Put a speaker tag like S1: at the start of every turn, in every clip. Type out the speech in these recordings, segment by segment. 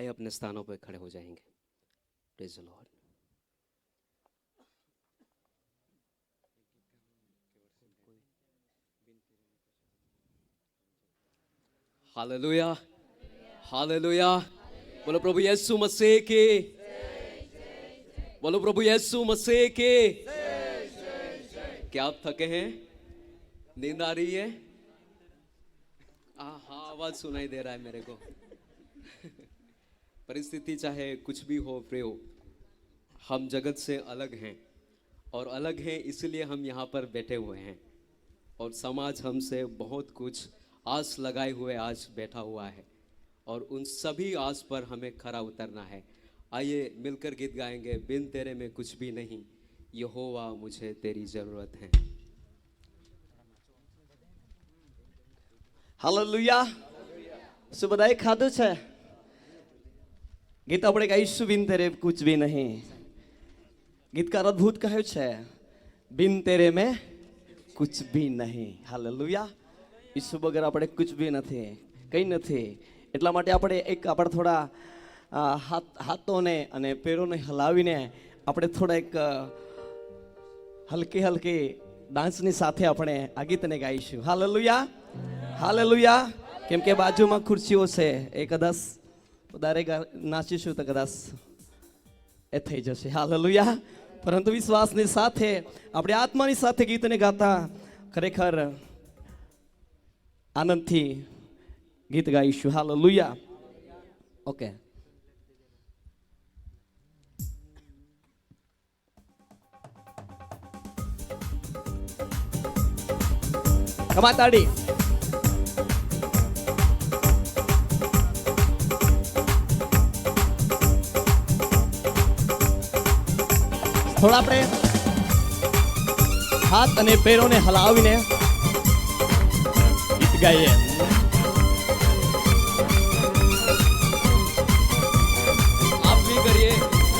S1: आइए अपने स्थानों पर खड़े हो जाएंगे। Praise the Lord. Hallelujah, hallelujah. बोलो प्रभु यीशु मसीह की, बोलो प्रभु यीशु मसीह की। क्या आप थके हैं? नींद आ रही है? हाँ, आवाज सुनाई दे रहा है मेरे को। परिस्थिति चाहे कुछ भी हो प्रियो, हम जगत से अलग हैं और अलग हैं इसलिए हम यहाँ पर बैठे हुए हैं और समाज हमसे बहुत कुछ आस लगाए हुए आज बैठा हुआ है और उन सभी आस पर हमें खरा उतरना है। आइए मिलकर गीत गाएंगे, बिन तेरे में कुछ भी नहीं, यहोवा मुझे तेरी जरूरत है।
S2: હાલેલુયા। શું બધાએ ખાધું છે? ગીત આપણે ગાઈશું, બિન તેરે કુછ ભી નહીં। ગીતકાર અદ્ભુત કહ્યું છે, બિન તેરે મેં કુછ ભી નહીં। હાલેલુયા। ઈસુ વગર આપણે કુછ ભી નથી, કંઈ નથી। એટલા માટે આપણે આપણે થોડા હાથોને અને પેરોને હલાવીને આપણે થોડા એક હલકી હલકી ડાન્સની સાથે આપણે આ ગીતને ગાઈશું। Hallelujah, hallelujah. કેમ કે બાજુમાં ખુરશીઓ છે, એ કદાચ વધારે નાચીશું તો કદાચ એ થઈ જશે। હાલેલુયા। પરંતુ વિશ્વાસની સાથે આપણે આત્માની સાથે ગીતને ગાતા ખરેખર આનંદથી ગીત ગાઈશું। હાલેલુયા। ઓકે, કમાતાડી થોડા આપણે હાથ અને પેરોને હલાવીને ગીત ગાઈએ।
S1: आप भी करिए,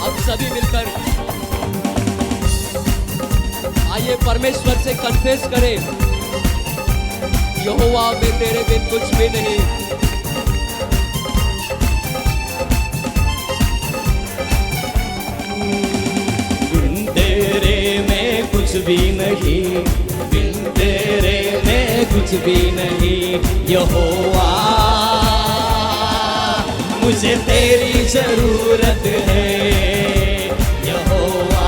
S1: आप सभी मिलकर आइए परमेश्वर से कन्फेस करें, यहोवा मैं तेरे बिन कुछ भी नहीं।
S2: बिन तेरे में कुछ भी नहीं, बिन तेरे में कुछ भी नहीं, यहोवा मुझे तेरी जरूरत है। यहोवा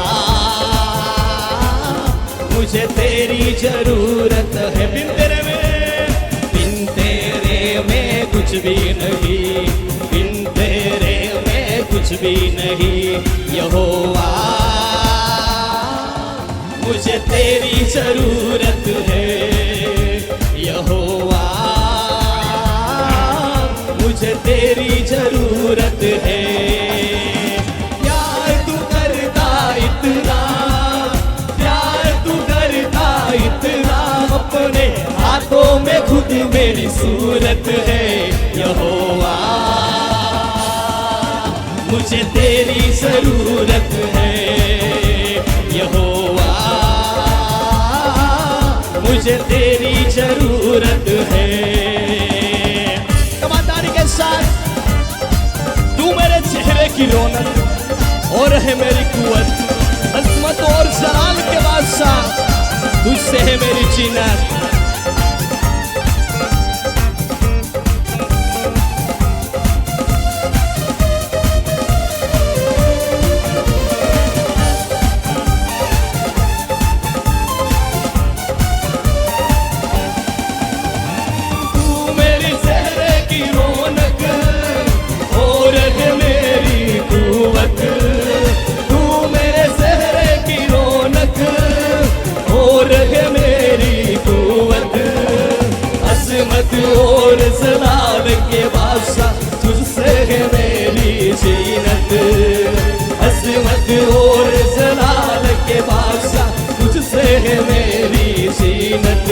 S2: मुझे तेरी जरूरत है। बिन तेरे में कुछ भी नहीं, बिन तेरे में कुछ भी नहीं, यहोवा मुझे तेरी जरूरत है। यहोवा मुझे तेरी जरूरत है। प्यार तू करता इतना, प्यार तू करता इतना, अपने हाथों में खुद मेरी सूरत है। यहोवा मुझे तेरी जरूरत है। यहोवा मुझे तेरी जरूरत है। कमातारी के साथ, तू मेरे चेहरे की रौनक और है मेरी कुवत, अजमत और जलाल के बादशाह, तुझसे है मेरी जीनत। और जलाल के बादशाह, तुझसे है मेरी जीनत। अजमत और जलाल के बादशाह, तुझसे है मेरी जीनत।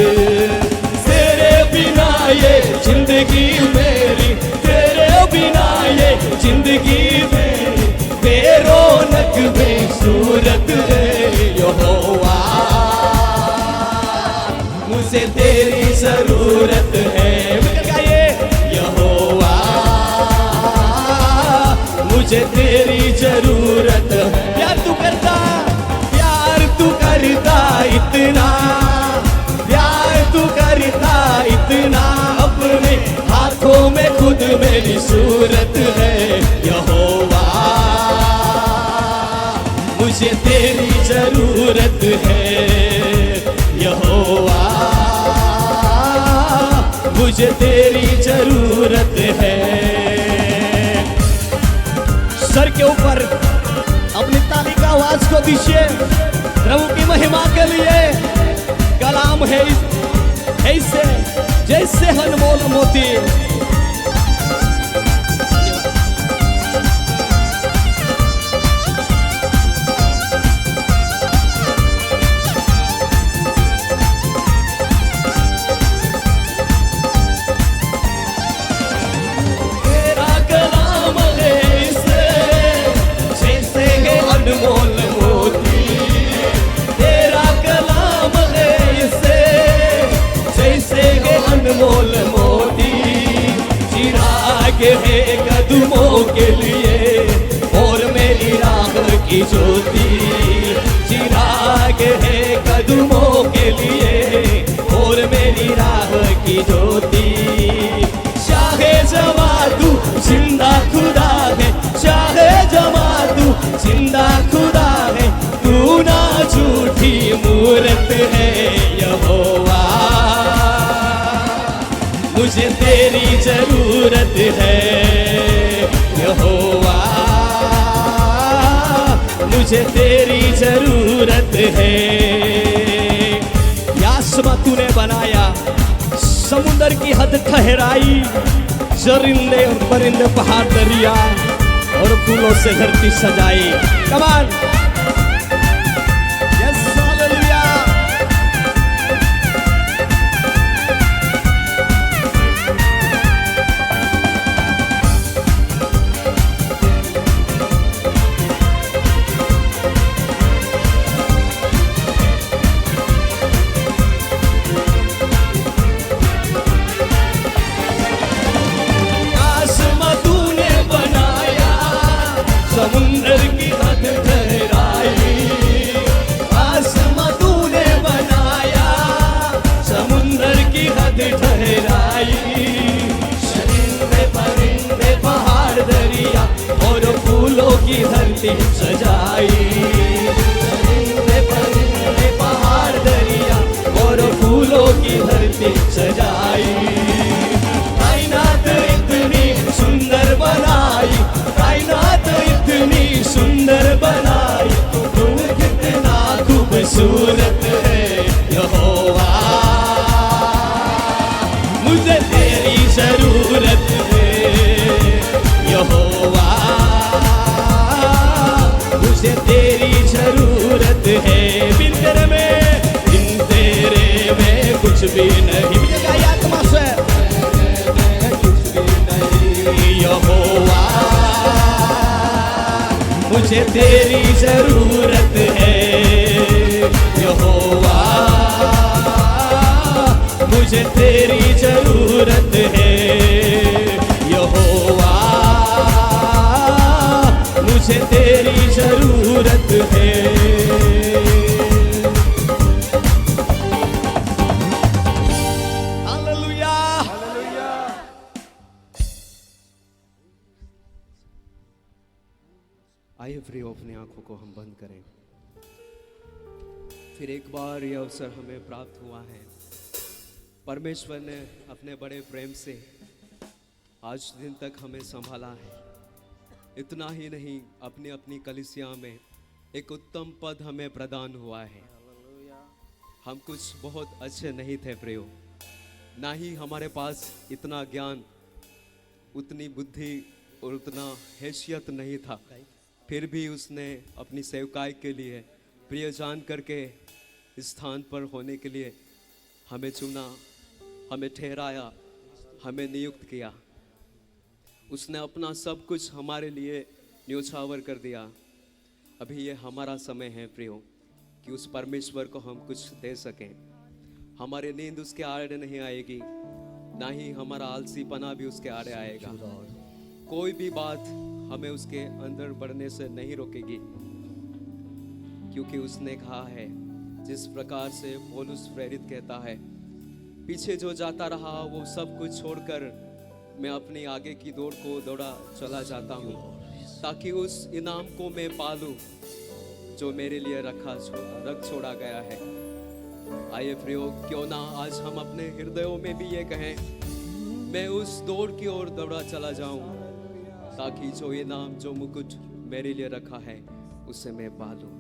S2: तेरे बिना ये जिंदगी मेरी, तेरे बिना ये जिंदगी मेरी बेरौनक बेसूरत है। यहोवा मुझे तेरी जरूरत है। यहोवा मुझे तेरी जरूरत है। प्यार तू करता इतना, प्यार तू करता इतना, अपने हाथों में खुद मेरी सूरत है यहोवा। मुझे तेरी जरूरत है यहोवा, मुझे तेरी जरूरत है। सर के ऊपर अपनी ताली का आवाज को दीजिए प्रभु की महिमा के लिए। कलाम है ऐसे जैसे अनमोल मोती। तेरा कलाम है ऐसे जैसे है अनमोल मोती। अनमोल मोती चिराग है कदमों के लिए और मेरी राह की ज्योति। चिराग है कदमों के लिए और मेरी राह की ज्योति। चाहे जवा तू जिंदा खुदा है, चाहे जवा तू जिंदा खुदा है, तू ना झूठी मूरत है यहोवा। मुझे तेरी जरूरत है यहोवा, मुझे तेरी जरूरत है। आसमां तूने बनाया, समुंदर की हद ठहराई, चरिंदे और परिंदे पहाड़ दरिया और फूलों से धरती सजाई। कमान समुंदर की हद ठहराई। आसमां तूने बनाया, समुंदर की हद ठहराई। चरिंदे परिंदे पहाड़ दरिया और फूलों की धरती सजाई। चरिंदे परिंदे पहाड़ दरिया और फूलों की धरती सजाई। कायनात इतनी सुंदर बनाई, कायनात इतनी सुंदर बनाई, तू कितना खूबसूरत है यहोवा। मुझे तेरी जरूरत है यहोवा, मुझे तेरी जरूरत है। बिन तेरे में कुछ भी नहीं मिलेगा। आत्मा से कुछ भी नहीं यहोवा, मुझे तेरी जरूरत है यहोवा, मुझे तेरी जरूरत है यहोवा, मुझे तेरी जरूरत है। हालेलुया।
S1: आइए प्रियो अपनी आंखों को हम बंद करें। फिर एक बार यह अवसर हमें प्राप्त हुआ है। परमेश्वर ने अपने बड़े प्रेम से आज दिन तक हमें संभाला है। इतना ही नहीं, अपनी अपनी कलीसिया में एक उत्तम पद हमें प्रदान हुआ है। हम कुछ बहुत अच्छे नहीं थे प्रियो, ना ही हमारे पास इतना ज्ञान, उतनी बुद्धि और उतना हैसियत नहीं था। फिर भी उसने अपनी सेवकाई के लिए प्रिय जान करके इस स्थान पर होने के लिए हमें चुना, हमें ठहराया, हमें नियुक्त किया। उसने अपना सब कुछ हमारे लिए न्योछावर कर दिया। अभी ये हमारा समय है प्रियो कि उस परमेश्वर को हम कुछ दे सकें। हमारी नींद उसके आड़े नहीं आएगी, ना ही हमारा आलसीपना भी उसके आड़े आएगा। कोई भी बात हमें उसके अंदर बढ़ने से नहीं रोकेगी, क्योंकि उसने कहा है, जिस प्रकार से पौलुस प्रेरित कहता है, पीछे जो जाता रहा वो सब कुछ छोड़कर मैं अपनी आगे की दौड़ को दौड़ा चला जाता हूँ, ताकि उस इनाम को मैं पालूं जो मेरे लिए रख छोड़ा गया है। आइए प्रयोग, क्यों ना आज हम अपने हृदयों में भी ये कहें, मैं उस दौड़ की ओर दौड़ा चला जाऊं, ताकि जो इनाम, जो मुकुट मेरे लिए रखा है उसे मैं पालूं।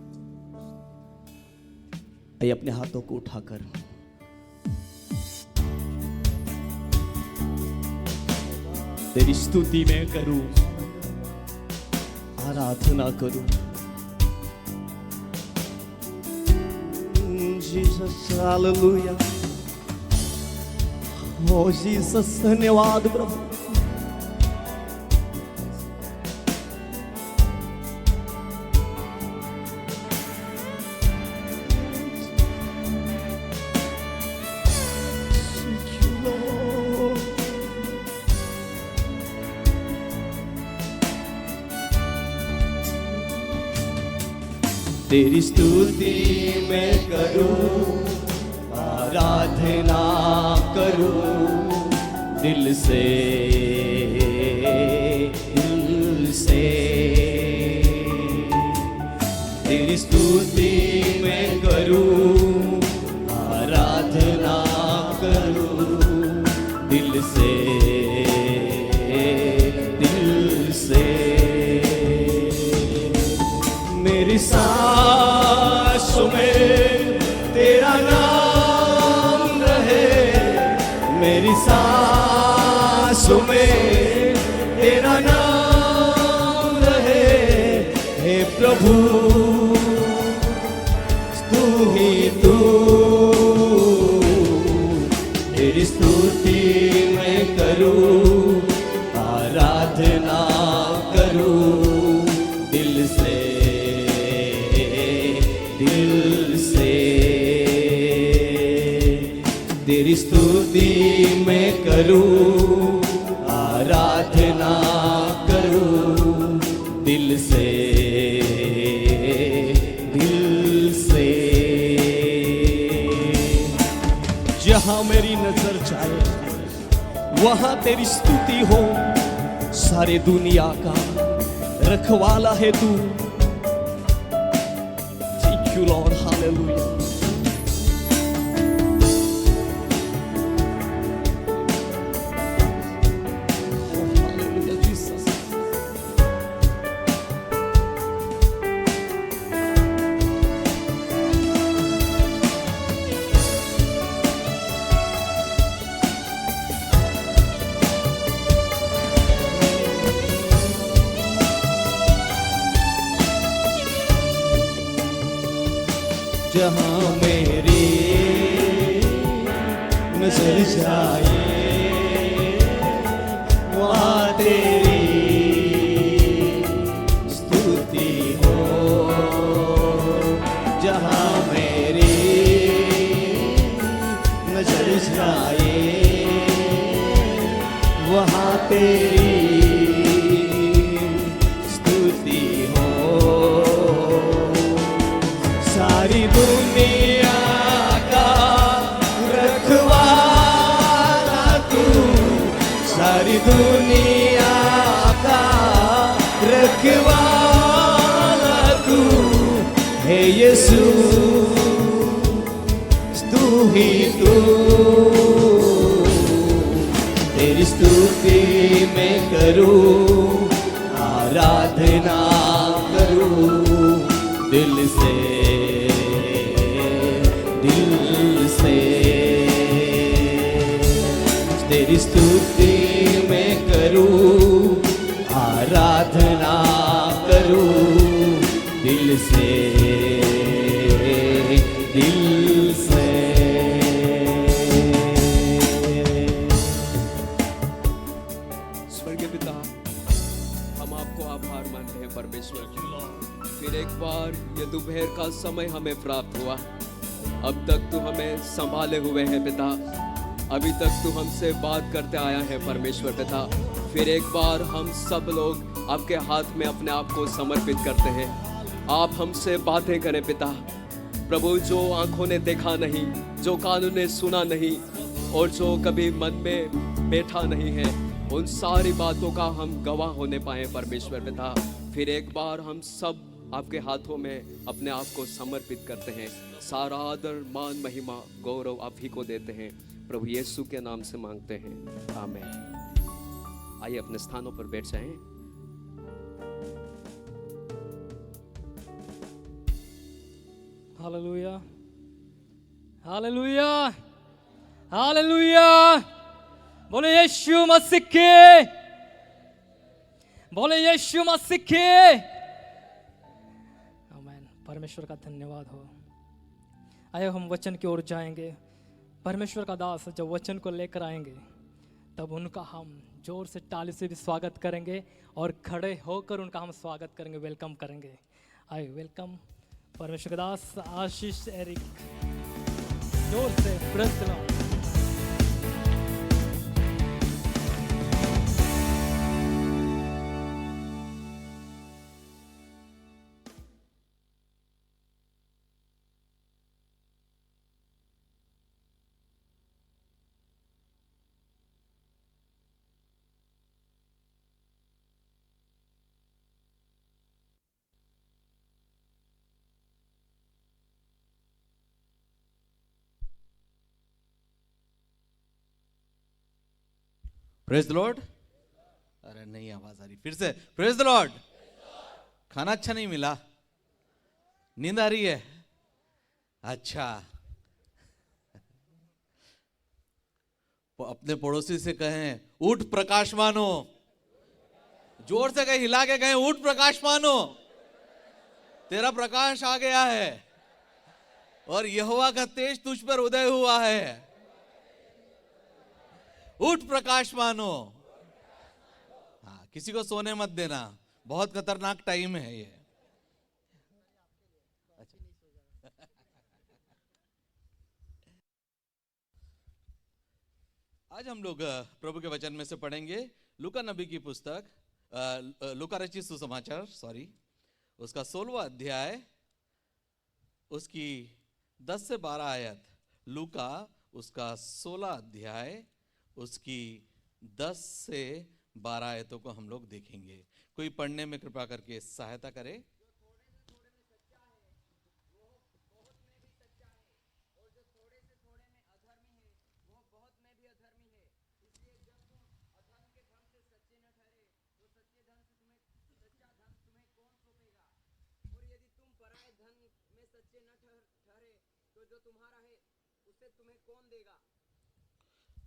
S2: आइए अपने हाथों को उठाकर तेरी स्तुति मैं करूं, आराधना करूं। Jesus, hallelujah. ओ जीसस, धन्यवाद प्रभु। तेरी स्तुति मैं करूं, आराधना करूं दिल से, दिल से। तेरी स्तुति मैं करूं, आराधना करूं दिल से, दिल से। मेरी सांसों में तेरा नाम रहे, मेरी सांसों में तेरा नाम रहे। हे प्रभु, तू ही तू, तेरी स्तुति मैं करूं, आराधना करूं दिल से, दिल से। तेरी स्तुति मैं करूं, आराधना करूं दिल से, दिल से। जहां मेरी नजर जाए वहां तेरी स्तुति हो, सारे दुनिया का रखवाला है तू। Thank you Lord, hallelujah. Oh, hallelujah, Jesus. जहां मेरी नजर जाए वहां तेरी स्तुति हो, जहां मेरी नजर जाए वहां तेरी स्तुति हो। सारी दुनिया का रखवाला तू, सारी दुनिया का रखवाला तू। हे यीशु, तू ही तू, तेरी स्तुति मैं करूं, आराधना करूं दिल से, दिल से। तेरी स्तुति मैं करूं, आराधना करूं दिल से, दिल से।
S1: स्वर्गीय पिता, हम आपको आभार मानते हैं परमेश्वर, फिर एक बार ये दोपहर का समय हमें प्राप्त हुआ। अब तक तू हमें संभाले हुए है पिता, अभी तक तू हमसे बात करते आया है परमेश्वर पिता। फिर एक बार हम सब लोग आपके हाथ में अपने आप को समर्पित करते हैं। आप हमसे बातें करें पिता प्रभु, जो आंखों ने देखा नहीं, जो कानों ने सुना नहीं और जो कभी मन में बैठा नहीं है, उन सारी बातों का हम गवाह होने पाए परमेश्वर पिता। फिर एक बार हम सब आपके हाथों में अपने आप को समर्पित करते हैं। सारा आदर मान महिमा गौरव आप ही को देते हैं, प्रभु यीशु के नाम से मांगते हैं, आमीन। आइए अपने स्थानों पर बैठ जाएं।
S3: Hallelujah, hallelujah, hallelujah. बोले यीशु मसीह के, बोले यीशु मसीह के। आमीन। परमेश्वर का धन्यवाद हो। आइए हम वचन की ओर जाएंगे। परमेश्वर का दास जब वचन को लेकर आएंगे तब उनका हम जोर से ताली से भी स्वागत करेंगे और खड़े होकर उनका हम स्वागत करेंगे, वेलकम करेंगे। आइए वेलकम परमेश्वर का दास आशीष एरिक, जोर से praise the Lord.
S4: Praise the Lord. अरे नहीं आवाज आ रही, फिर से प्रेज द लॉर्ड। खाना अच्छा नहीं मिला, नींद आ रही है। अच्छा, अपने पड़ोसी से कहें उठ प्रकाशमान हो। जोर से कहें, हिला के कहें उठ प्रकाशमान हो, तेरा प्रकाश आ गया है और यहोवा का तेज तुझ पर उदय हुआ है। उठ प्रकाशमान हो। हाँ, किसी को सोने मत देना, बहुत खतरनाक टाइम है ये। आज हम लोग प्रभु के वचन में से पढ़ेंगे लूका नबी की पुस्तक, लूका रचित सुसमाचार, उसका 16वां अध्याय, उसकी 10 से 12 आयत। लूका उसका 16 अध्याय, उसकी 10 से 12 आयतों को हम लोग देखेंगे। कोई पढ़ने में कृपा करके सहायता करे।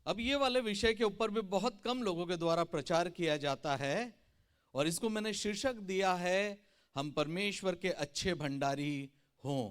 S4: अब ये वाले विषय के ऊपर भी बहुत कम लोगों के द्वारा प्रचार किया जाता है और इसको मैंने शीर्षक दिया है, हम परमेश्वर के अच्छे भंडारी हों।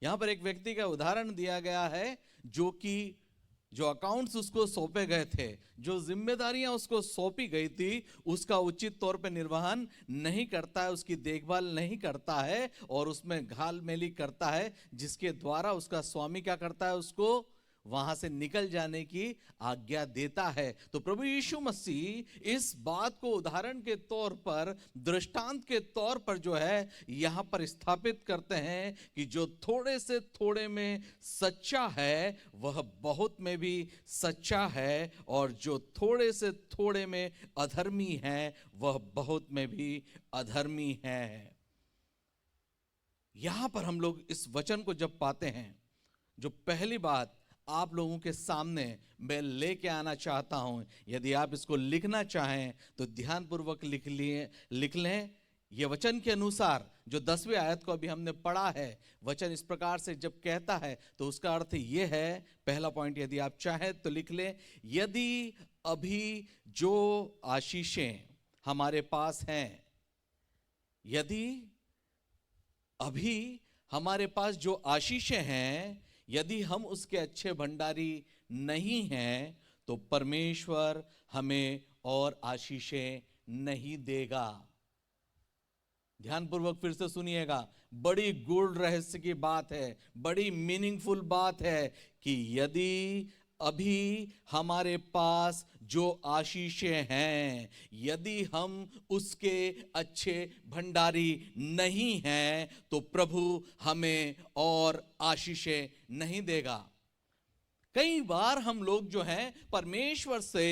S4: यहां पर एक व्यक्ति का उदाहरण दिया गया है जो अकाउंट्स उसको सौंपे गए थे, जो जिम्मेदारियां उसको सौंपी गई थी, उसका उचित तौर पे निर्वहन नहीं करता है, उसकी देखभाल नहीं करता है और उसमें घालमेली करता है, जिसके द्वारा उसका स्वामी क्या करता है, उसको वहां से निकल जाने की आज्ञा देता है। तो प्रभु यीशु मसीह इस बात को उदाहरण के तौर पर, दृष्टांत के तौर पर जो है यहां पर स्थापित करते हैं कि जो थोड़े से थोड़े में सच्चा है वह बहुत में भी सच्चा है, और जो थोड़े से थोड़े में अधर्मी है वह बहुत में भी अधर्मी है। यहां पर हम लोग इस वचन को जब पाते हैं, जो पहली बात आप लोगों के सामने मैं लेके आना चाहता हूं, यदि आप इसको लिखना चाहें तो ध्यानपूर्वक लिख लें। यह वचन के अनुसार जो 10वीं आयत को अभी हमने पढ़ा है, वचन इस प्रकार से जब कहता है तो उसका अर्थ यह है, पहला पॉइंट यदि आप चाहें तो लिख लें, यदि अभी जो आशीषें हमारे पास हैं, यदि अभी हमारे पास जो आशीषें हैं, यदि हम उसके अच्छे भंडारी नहीं हैं तो परमेश्वर हमें और आशीषें नहीं देगा। ध्यानपूर्वक फिर से सुनिएगा, बड़ी गूढ़ रहस्य की बात है, बड़ी मीनिंगफुल बात है कि यदि अभी हमारे पास जो आशीषें हैं, यदि हम उसके अच्छे भंडारी नहीं हैं तो प्रभु हमें और आशीषें नहीं देगा। कई बार हम लोग जो हैं परमेश्वर से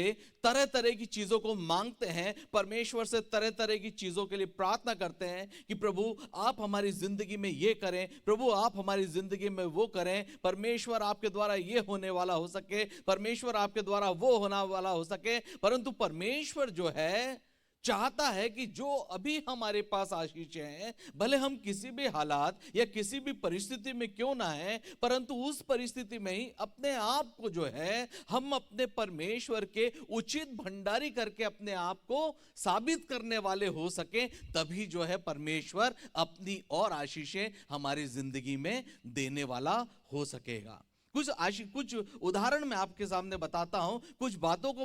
S4: तरह तरह की चीजों को मांगते हैं, परमेश्वर से तरह तरह की चीजों के लिए प्रार्थना करते हैं कि प्रभु आप हमारी जिंदगी में ये करें, प्रभु आप हमारी जिंदगी में वो करें, परमेश्वर आपके द्वारा ये होने वाला हो सके, परमेश्वर आपके द्वारा वो होने वाला हो सके। परंतु परमेश्वर जो है चाहता है कि जो अभी हमारे पास आशीषें हैं, भले हम किसी भी हालात या किसी भी परिस्थिति में क्यों ना है, परंतु उस परिस्थिति में ही अपने आप को जो है हम अपने परमेश्वर के उचित भंडारी करके अपने आप को साबित करने वाले हो सके, तभी जो है परमेश्वर अपनी और आशीषें हमारी जिंदगी में देने वाला हो सकेगा। कुछ उदाहरण मैं आपके सामने बताता हूं, कुछ बातों को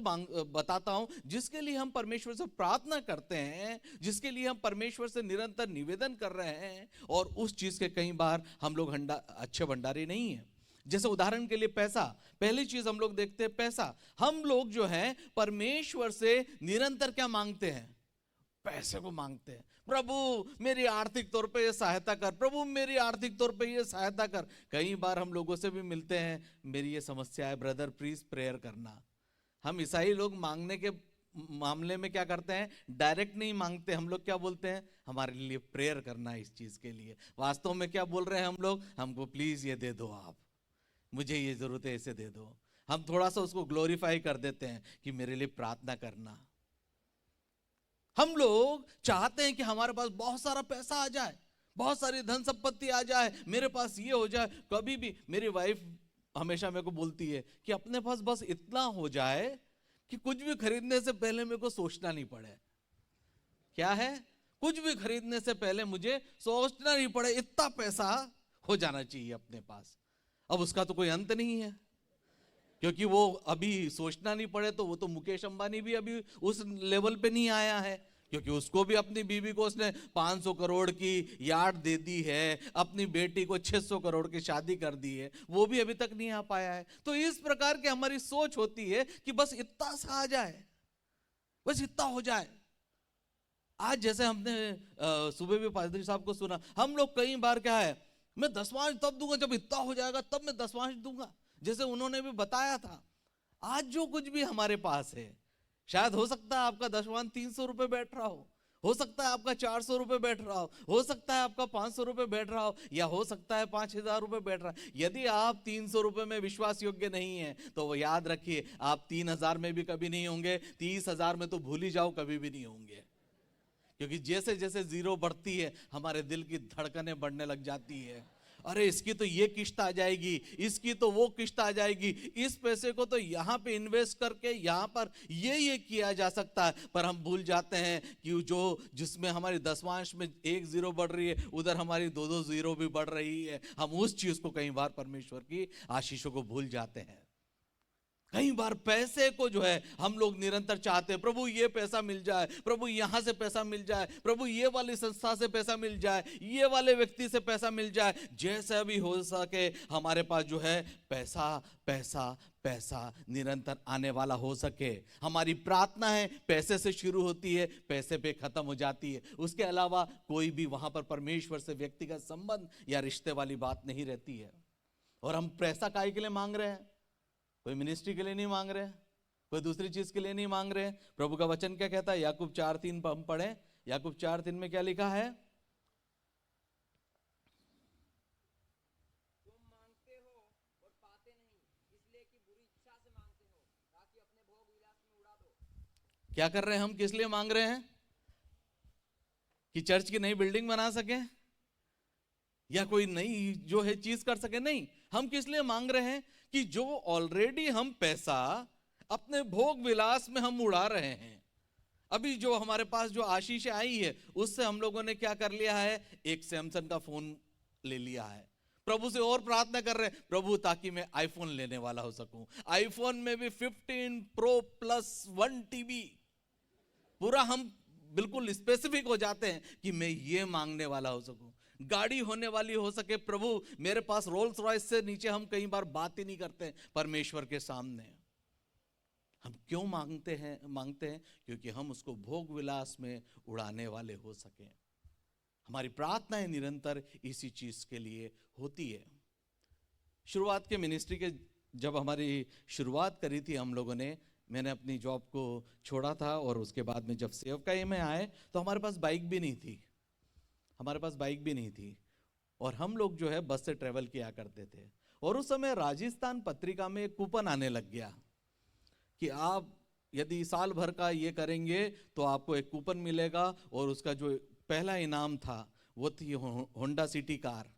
S4: बताता हूं जिसके लिए हम परमेश्वर से प्रार्थना करते हैं, जिसके लिए हम परमेश्वर से निरंतर निवेदन कर रहे हैं, और उस चीज के कई बार हम लोग अच्छे भंडारी नहीं हैं। जैसे उदाहरण के लिए पैसा, पहली चीज हम लोग देखते हैं पैसा। हम लोग जो हैं परमेश्वर से निरंतर क्या मांगते हैं? पैसे को मांगते हैं। प्रभु मेरी आर्थिक तौर पे ये सहायता कर, प्रभु मेरी आर्थिक तौर पे ये सहायता कर। कई बार हम लोगों से भी मिलते हैं, मेरी ये समस्या है ब्रदर प्लीज प्रेयर करना। हम ईसाई लोग मांगने के मामले में क्या करते हैं? डायरेक्ट नहीं मांगते, हम लोग क्या बोलते हैं? हमारे लिए प्रेयर करना है इस चीज के लिए। वास्तव में क्या बोल रहे हैं हम लोग? हमको प्लीज ये दे दो, आप मुझे ये जरूरत है, इसे दे दो। हम थोड़ा सा उसको ग्लोरीफाई कर देते हैं कि मेरे लिए प्रार्थना करना। हम लोग चाहते हैं कि हमारे पास बहुत सारा पैसा आ जाए, बहुत सारी धन संपत्ति आ जाए, मेरे पास ये हो जाए। कभी भी मेरी वाइफ हमेशा मेरे को बोलती है कि अपने पास बस इतना हो जाए कि कुछ भी खरीदने से पहले मेरे को सोचना नहीं पड़े। क्या है? कुछ भी खरीदने से पहले मुझे सोचना नहीं पड़े, इतना पैसा हो जाना चाहिए अपने पास। अब उसका तो कोई अंत नहीं है, क्योंकि वो अभी सोचना नहीं पड़े तो वो तो मुकेश अंबानी भी अभी उस लेवल पे नहीं आया है, क्योंकि उसको भी अपनी बीवी को उसने 500 करोड़ की यार्ड दे दी है, अपनी बेटी को 600 करोड़ की शादी कर दी है, वो भी अभी तक नहीं आ पाया है। तो इस प्रकार की हमारी सोच होती है कि बस इतना सा आ जाए, बस इतना हो जाए। आज जैसे हमने सुबह भी पादरी साहब को सुना, हम लोग कई बार क्या है, मैं दसवांश तब दूंगा जब इतना हो जाएगा, तब मैं दसवांश दूंगा, जैसे उन्होंने भी बताया था। आज जो कुछ भी हमारे पास है, शायद हो सकता है आपका दसवांश 300 रुपए बैठ रहा हो सकता है आपका 400 रुपए बैठ रहा हो सकता है आपका 500 रुपए बैठ रहा हो, या हो सकता है 5000 रुपए बैठ रहा है। यदि आप 300 रुपए में विश्वास योग्य नहीं है तो वो याद रखिए, आप 3000 में भी कभी नहीं होंगे, 30,000 में तो भूल ही जाओ, कभी भी नहीं होंगे। क्योंकि जैसे जैसे जीरो बढ़ती है हमारे दिल की धड़कनें बढ़ने लग जाती है। अरे इसकी तो ये किस्त आ जाएगी, इसकी तो वो किस्त आ जाएगी, इस पैसे को तो यहाँ पे इन्वेस्ट करके यहाँ पर ये किया जा सकता है। पर हम भूल जाते हैं कि जो जिसमें हमारी दसवांश में 1 जीरो बढ़ रही है, उधर हमारी 2 जीरो भी बढ़ रही है। हम उस चीज को कई बार परमेश्वर की आशीषों को भूल जाते हैं। कई बार पैसे को जो है हम लोग निरंतर चाहते हैं, प्रभु ये पैसा मिल जाए, प्रभु यहां से पैसा मिल जाए, प्रभु ये वाली संस्था से पैसा मिल जाए, ये वाले व्यक्ति से पैसा मिल जाए, जैसा भी हो सके हमारे पास जो है पैसा पैसा पैसा निरंतर आने वाला हो सके। हमारी प्रार्थना है पैसे से शुरू होती है, पैसे पे खत्म हो जाती है। उसके अलावा कोई भी वहां पर परमेश्वर से व्यक्तिगत संबंध या रिश्ते वाली बात नहीं रहती है। और हम पैसा काहे के लिए मांग रहे हैं? कोई मिनिस्ट्री के लिए नहीं मांग रहे, कोई दूसरी चीज के लिए नहीं मांग रहे। प्रभु का वचन क्या कहता है? याकूब 4:3 हम पढ़े। याकूब 4:3 में क्या लिखा है?
S5: तुम मांगते हो और पाते नहीं, इसलिए कि बुरी इच्छा से मांगते हो, ताकि अपने भोग विलास में उड़ा दो।
S4: क्या कर रहे हैं हम? किस लिए मांग रहे हैं? कि चर्च की नई बिल्डिंग बना सके या कोई नई जो है चीज कर सके? नहीं, हम किस लिए मांग रहे हैं? कि जो ऑलरेडी हम पैसा अपने भोग विलास में हम उड़ा रहे हैं। अभी जो हमारे पास जो आशीष आई है उससे हम लोगों ने क्या कर लिया है? एक सैमसंग का फोन ले लिया है। प्रभु से और प्रार्थना कर रहे हैं, प्रभु ताकि मैं आईफोन लेने वाला हो सकूं। आईफोन में भी 15 प्रो प्लस 1 टीबी। पूरा हम बिल्कुल स्पेसिफिक हो जाते हैं कि मैं ये मांगने वाला हो सकूं। गाड़ी होने वाली हो सके। प्रभु मेरे पास रोल्स रॉयस से नीचे हम कई बार बात ही नहीं करते परमेश्वर के सामने। हम क्यों मांगते हैं क्योंकि हम उसको भोग विलास में उड़ाने वाले हो सके। हमारी प्रार्थनाएं निरंतर इसी चीज के लिए होती है। शुरुआत के मिनिस्ट्री के जब हमारी शुरुआत करी थी हम लोगों ने, मैंने अपनी जॉब को छोड़ा था और उसके बाद में जब सेवकाई में आए तो हमारे पास बाइक भी नहीं थी और हम लोग जो है बस से ट्रेवल किया करते थे। और उस समय राजस्थान पत्रिका में एक कूपन आने लग गया कि आप यदि साल भर का ये करेंगे तो आपको एक कूपन मिलेगा और उसका जो पहला इनाम था वो थी होंडा सिटी कार।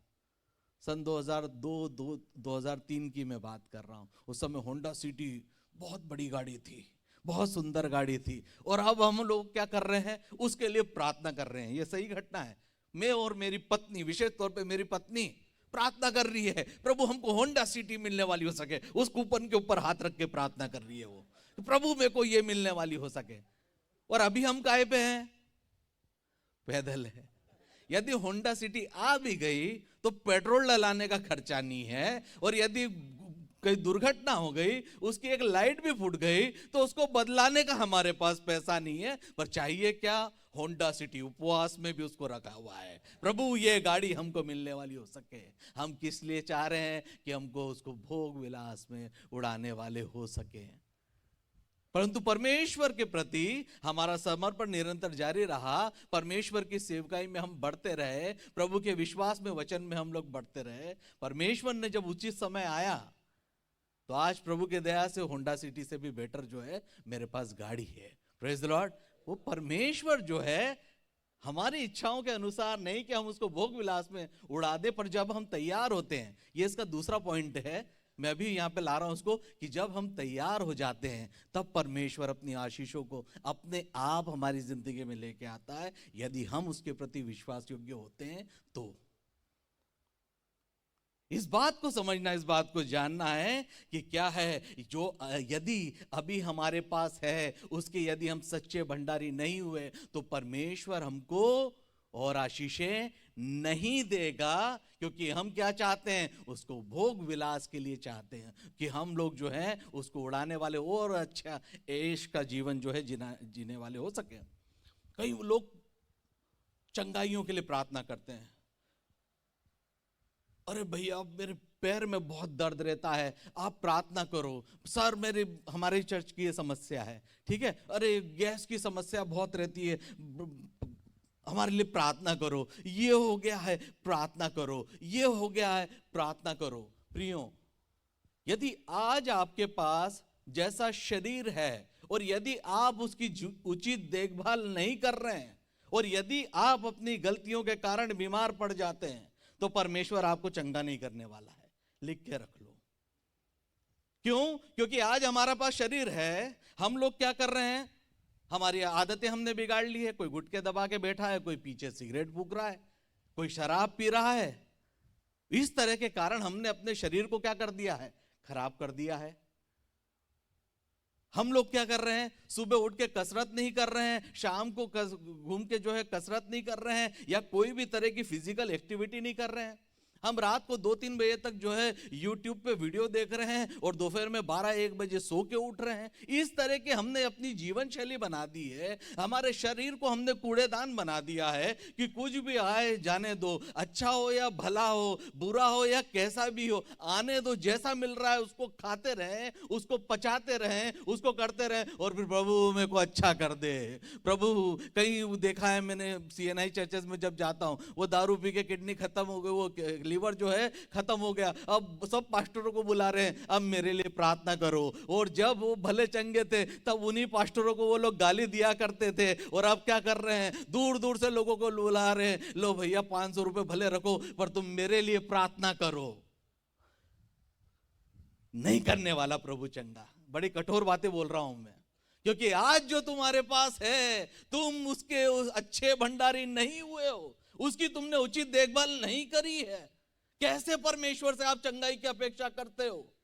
S4: सन 2002-2003 की मैं बात कर रहा हूँ। उस समय होंडा सिटी बहुत बड़ी गाड़ी थी, बहुत सुंदर गाड़ी थी। और अब हम लोग क्या कर रहे हैं, उसके लिए प्रार्थना कर रहे हैं। ये सही घटना है। मैं और मेरी पत्नी, विशेष तौर पे मेरी पत्नी प्रार्थना कर रही है, प्रभु हमको होंडा सिटी मिलने वाली हो सके। उस कूपन के ऊपर हाथ रख के प्रार्थना कर रही है वो, प्रभु मेरे को ये मिलने वाली हो सके। और अभी हम काहे पे हैं, पैदल है। यदि होंडा सिटी आ भी गई तो पेट्रोल डलाने का खर्चा नहीं है, और यदि कोई दुर्घटना हो गई, उसकी एक लाइट भी फूट गई तो उसको बदलाने का हमारे पास पैसा नहीं है। पर चाहिए क्या, होंडा सिटी उपवास में भी उसको रखा हुआ है। प्रभु ये गाड़ी हमको मिलने वाली हो सके। हम किस लिए चाह रहे हैं कि हमको उसको भोग विलास में उड़ाने वाले हो सके। परंतु परमेश्वर के प्रति हमारा समर्पण निरंतर जारी रहा। परमेश्वर की सेवकाई में हम बढ़ते रहे, प्रभु के विश्वास में, वचन में हम लोग बढ़ते रहे। परमेश्वर ने जब उचित समय आया तो आज प्रभु के दया से होंडा सिटी से भी बेटर जो है मेरे पास गाड़ी है। Praise the Lord. वो परमेश्वर जो है हमारी इच्छाओं के अनुसार नहीं कि हम उसको भोग विलास में उड़ा दे, पर जब हम तैयार होते हैं, ये इसका दूसरा पॉइंट है, मैं भी यहाँ पे ला रहा हूं उसको, कि जब हम तैयार हो जाते हैं तब परमेश्वर अपनी आशीषों को अपने आप हमारी जिंदगी में लेके आता है, यदि हम उसके प्रति विश्वास योग्य होते हैं तो। इस बात को समझना, इस बात को जानना है कि क्या है जो यदि अभी हमारे पास है, उसके यदि हम सच्चे भंडारी नहीं हुए तो परमेश्वर हमको और आशीषें नहीं देगा। क्योंकि हम क्या चाहते हैं, उसको भोग विलास के लिए चाहते हैं कि हम लोग जो हैं उसको उड़ाने वाले और अच्छा ऐश का जीवन जो है जीने वाले हो सके। कई लोग चंगाइयों के लिए प्रार्थना करते हैं, अरे भैया मेरे पैर में बहुत दर्द रहता है, आप प्रार्थना करो। सर हमारे चर्च की ये समस्या है, ठीक है, अरे गैस की समस्या बहुत रहती है, हमारे लिए प्रार्थना करो। ये हो गया है, प्रार्थना करो। ये हो गया है, प्रार्थना करो। प्रियो, यदि आज आपके पास जैसा शरीर है और यदि आप उसकी उचित देखभाल नहीं कर रहे हैं और यदि आप अपनी गलतियों के कारण बीमार पड़ जाते हैं तो परमेश्वर आपको चंगा नहीं करने वाला है। लिख के रख लो। क्यों? क्योंकि आज हमारा पास शरीर है, हम लोग क्या कर रहे हैं, हमारी आदतें हमने बिगाड़ ली है। कोई गुटके दबा के बैठा है, कोई पीछे सिगरेट फूंक रहा है, कोई शराब पी रहा है। इस तरह के कारण हमने अपने शरीर को क्या कर दिया है, खराब कर दिया है। हम लोग क्या कर रहे हैं, सुबह उठ के कसरत नहीं कर रहे हैं, शाम को घूम के जो है कसरत नहीं कर रहे हैं, या कोई भी तरह की फिजिकल एक्टिविटी नहीं कर रहे हैं। हम रात को 2-3 बजे तक जो है YouTube पे वीडियो देख रहे हैं और दोपहर में 12-1 बजे सो के उठ रहे हैं। इस तरह के हमने अपनी जीवन शैली बना दी है। हमारे शरीर को हमने कूड़ेदान बना दिया है कि कुछ भी आए जाने दो, अच्छा हो या भला हो, बुरा हो या कैसा भी हो, आने दो, जैसा मिल रहा है उसको खाते रहें, उसको पचाते रहें, उसको करते रहें और फिर प्रभु मेरे को अच्छा कर दे। प्रभु, कहीं देखा है मैंने CNI चर्चेस में जब जाता हूँ, वो दारू पी के किडनी खत्म हो गई, वो लीवर जो है खत्म हो गया, अब सब पास्टरों को बुला रहे हैं, अब मेरे लिए प्रार्थना करो। और जब वो भले चंगे थे तब उन्हीं पास्टरों को वो लोग गाली दिया करते थे, और अब क्या कर रहे हैं, दूर दूर से लोगों को बुला रहे हैं, लो भैया 500 रुपए भले रखो पर तुम मेरे लिए प्रार्थना करो। नहीं करने वाला प्रभु चंगा। बड़ी कठोर बातें बोल रहा हूं मैं, क्योंकि आज जो तुम्हारे पास है तुम उसके अच्छे भंडारी नहीं हुए हो, उसकी तुमने उचित देखभाल नहीं करी है। कैसे परमेश्वर से आप चंगाई की अपेक्षा करते हो?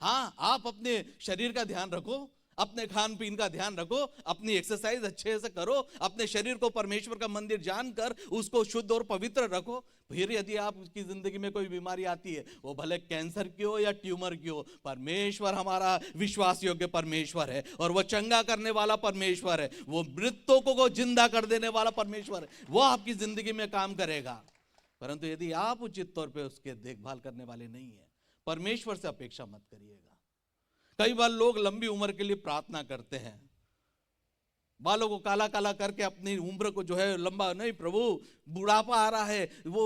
S4: हाँ, आप अपने शरीर का ध्यान रखो, अपने खान पीन का ध्यान रखो, अपनी एक्सरसाइज अच्छे से करो, अपने शरीर को परमेश्वर का मंदिर जानकर उसको शुद्ध और पवित्र रखो। फिर यदि आपकी जिंदगी में कोई बीमारी आती है, वो भले कैंसर की हो या ट्यूमर की हो, परमेश्वर हमारा विश्वास योग्य परमेश्वर है और वो चंगा करने वाला परमेश्वर है, वो मृतकों को जिंदा कर देने वाला परमेश्वर है, वो आपकी जिंदगी में काम करेगा। परंतु यदि आप उचित तौर पे उसके देखभाल करने वाले नहीं है, परमेश्वर से अपेक्षा मत करिएगा। कई बार लोग लंबी उम्र के लिए प्रार्थना करते हैं, बालों को काला काला करके अपनी उम्र को जो है लंबा, नहीं प्रभु बुढ़ापा आ रहा है, वो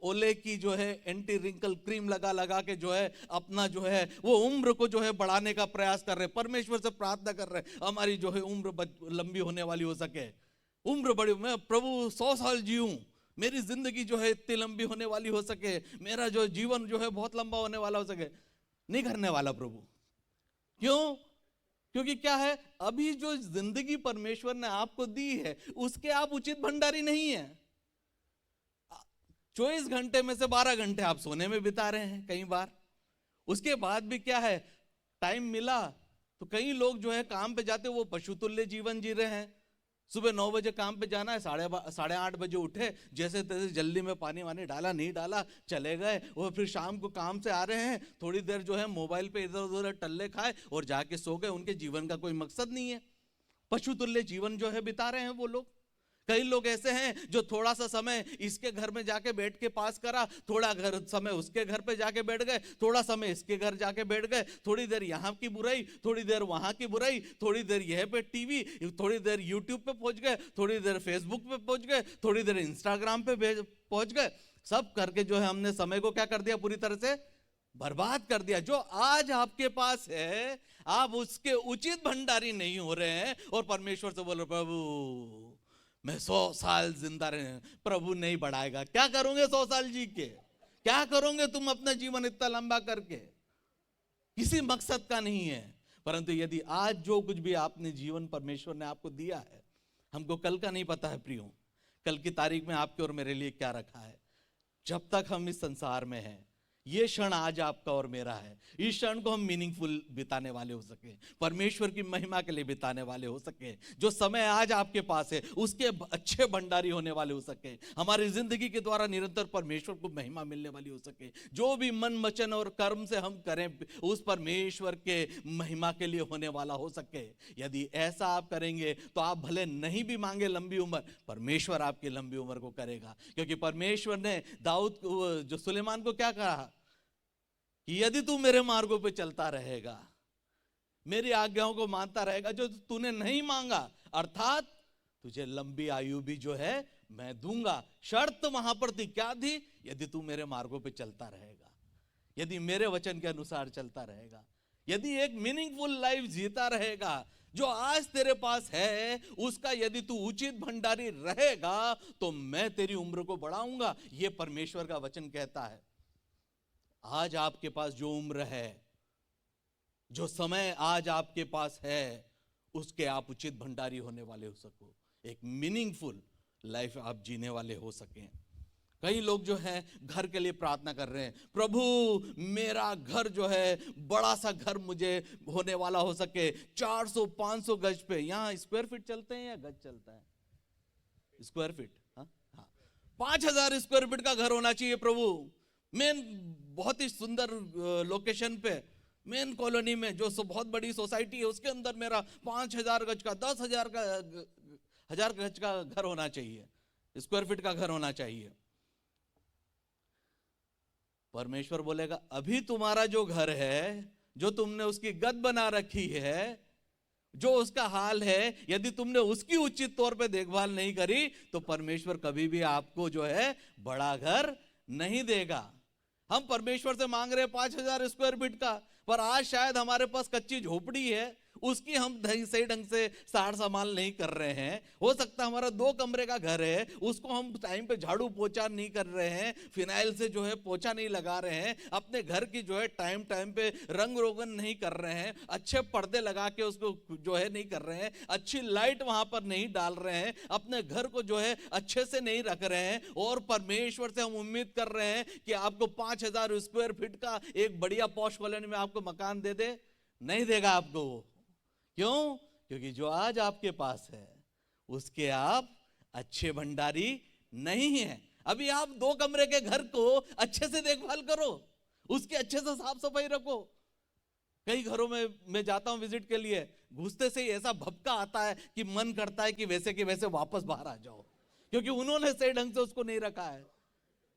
S4: ओले की जो है एंटी रिंकल क्रीम लगा लगा के जो है अपना जो है वो उम्र को जो है बढ़ाने का प्रयास कर रहे हैं। परमेश्वर से प्रार्थना कर रहे हैं हमारी जो है उम्र लंबी होने वाली हो सके, उम्र बड़ी, मैं प्रभु 100 साल जीऊं, मेरी जिंदगी जो है इतनी लंबी होने वाली हो सके, मेरा जो जीवन जो है बहुत लंबा होने वाला हो सके। नहीं करने वाला प्रभु। क्यों? क्योंकि क्या है, अभी जो जिंदगी परमेश्वर ने आपको दी है उसके आप उचित भंडारी नहीं है। 24 घंटे में से 12 घंटे आप सोने में बिता रहे हैं कई बार। उसके बाद भी क्या है, टाइम मिला तो कई लोग जो है काम पे जाते, वो पशुतुल्य जीवन जी रहे हैं। सुबह 9 बजे काम पे जाना है, 8:30 बजे उठे, जैसे तैसे जल्दी में पानी वानी डाला नहीं डाला चले गए, और फिर शाम को काम से आ रहे हैं, थोड़ी देर जो है मोबाइल पे इधर उधर टल्ले खाए और जाके सो गए। उनके जीवन का कोई मकसद नहीं है, पशुतुल्य जीवन जो है बिता रहे हैं वो लोग। कई लोग ऐसे हैं जो थोड़ा सा समय इसके घर में जाके बैठ के पास करा, थोड़ा समय उसके घर पे जाके बैठ गए, थोड़ा समय इसके घर जाके बैठ गए, थोड़ी देर यहाँ की बुराई, थोड़ी देर वहां की बुराई, थोड़ी देर यह पे टीवी, थोड़ी देर यूट्यूब पे पहुंच गए, थोड़ी देर फेसबुक पे पहुंच गए, थोड़ी देर इंस्टाग्राम पे पहुंच गए। सब करके जो है हमने समय को क्या कर दिया, पूरी तरह से बर्बाद कर दिया। जो आज आपके पास है आप उसके उचित भंडारी नहीं हो रहे हैं, और परमेश्वर से बोलो प्रभु मैं 100 साल जिंदा रहे, प्रभु नहीं बढ़ाएगा। क्या करोगे 100 साल जी के, क्या करोगे तुम अपना जीवन इतना लंबा करके, किसी मकसद का नहीं है। परंतु यदि आज जो कुछ भी आपने जीवन परमेश्वर ने आपको दिया है, हमको कल का नहीं पता है प्रियो, कल की तारीख में आपके और मेरे लिए क्या रखा है। जब तक हम इस संसार में हैं, ये क्षण आज आपका और मेरा है, इस क्षण को हम मीनिंगफुल बिताने वाले हो सके, परमेश्वर की महिमा के लिए बिताने वाले हो सके। जो समय आज आपके पास है उसके अच्छे भंडारी होने वाले हो सके, हमारी जिंदगी के द्वारा निरंतर परमेश्वर को महिमा मिलने वाली हो सके। जो भी मन वचन और कर्म से हम करें उस परमेश्वर के महिमा के लिए होने वाला हो सके। यदि ऐसा आप करेंगे तो आप भले नहीं भी मांगे लंबी उम्र, परमेश्वर आपकी लंबी उम्र को करेगा। क्योंकि परमेश्वर ने दाऊद जो सुलेमान को क्या कहा कि यदि तू मेरे मार्गों पे चलता रहेगा, मेरी आज्ञाओं को मानता रहेगा, जो तूने नहीं मांगा, अर्थात तुझे लंबी आयु भी जो है मैं दूंगा। शर्त वहां पर थी, क्या थी? यदि तू मेरे मार्गों पे चलता रहेगा, यदि मेरे वचन के अनुसार चलता रहेगा, यदि एक मीनिंगफुल लाइफ जीता रहेगा। जो आज तेरे पास है उसका यदि तू उचित भंडारी रहेगा तो मैं तेरी उम्र को बढ़ाऊंगा, ये परमेश्वर का वचन कहता है। आज आपके पास जो उम्र है, जो समय आज आपके पास है, उसके आप उचित भंडारी होने वाले हो सको, एक मीनिंगफुल लाइफ आप जीने वाले हो सकें। कई लोग जो हैं घर के लिए प्रार्थना कर रहे हैं, प्रभु मेरा घर जो है बड़ा सा घर मुझे होने वाला हो सके, 400-500 गज पे। यहाँ स्क्वायर फीट चलते हैं या गज चलता है? Square feet. हाँ, 5000 स्क्वायर फीट का घर होना चाहिए प्रभु। मेन बहुत ही सुंदर लोकेशन पे, मेन कॉलोनी में, जो बहुत बड़ी सोसाइटी है उसके अंदर मेरा 5000 गज का, 10,000 गज का घर होना चाहिए, स्क्वायर फीट का घर होना चाहिए। परमेश्वर बोलेगा अभी तुम्हारा जो घर है, जो तुमने उसकी गद बना रखी है, जो उसका हाल है, यदि तुमने उसकी उचित तौर पे देखभाल नहीं करी तो परमेश्वर कभी भी आपको जो है बड़ा घर नहीं देगा। हम परमेश्वर से मांग रहे हैं 5000 स्क्वायर फीट का, पर आज शायद हमारे पास कच्ची झोपड़ी है, उसकी हम सही ढंग से सार संभाल नहीं कर रहे हैं। हो सकता है हमारा 2 कमरे का घर है, उसको हम टाइम पे झाड़ू पोछा नहीं कर रहे हैं, फिनाइल से जो है पोछा नहीं लगा रहे हैं, अपने घर की जो है टाइम पे रंग रोगन नहीं कर रहे हैं, अच्छे पर्दे लगा के उसको जो है नहीं कर रहे हैं, अच्छी लाइट वहां पर नहीं डाल रहे हैं, अपने घर को जो है अच्छे से नहीं रख रहे हैं, और परमेश्वर से हम उम्मीद कर रहे हैं कि आपको 5000 स्क्वायर फीट का एक बढ़िया पॉश कॉलोनी में आपको मकान दे दे। नहीं देगा आपको वो। क्यों? क्योंकि जो आज आपके पास है उसके आप अच्छे भंडारी नहीं है। अभी आप 2 कमरे के घर को अच्छे से देखभाल करो, उसकी अच्छे से साफ सफाई रखो। कई घरों में मैं जाता हूं विजिट के लिए, घुसते से ही ऐसा भपका आता है कि मन करता है कि वैसे वापस बाहर आ जाओ, क्योंकि उन्होंने सही ढंग से उसको नहीं रखा है,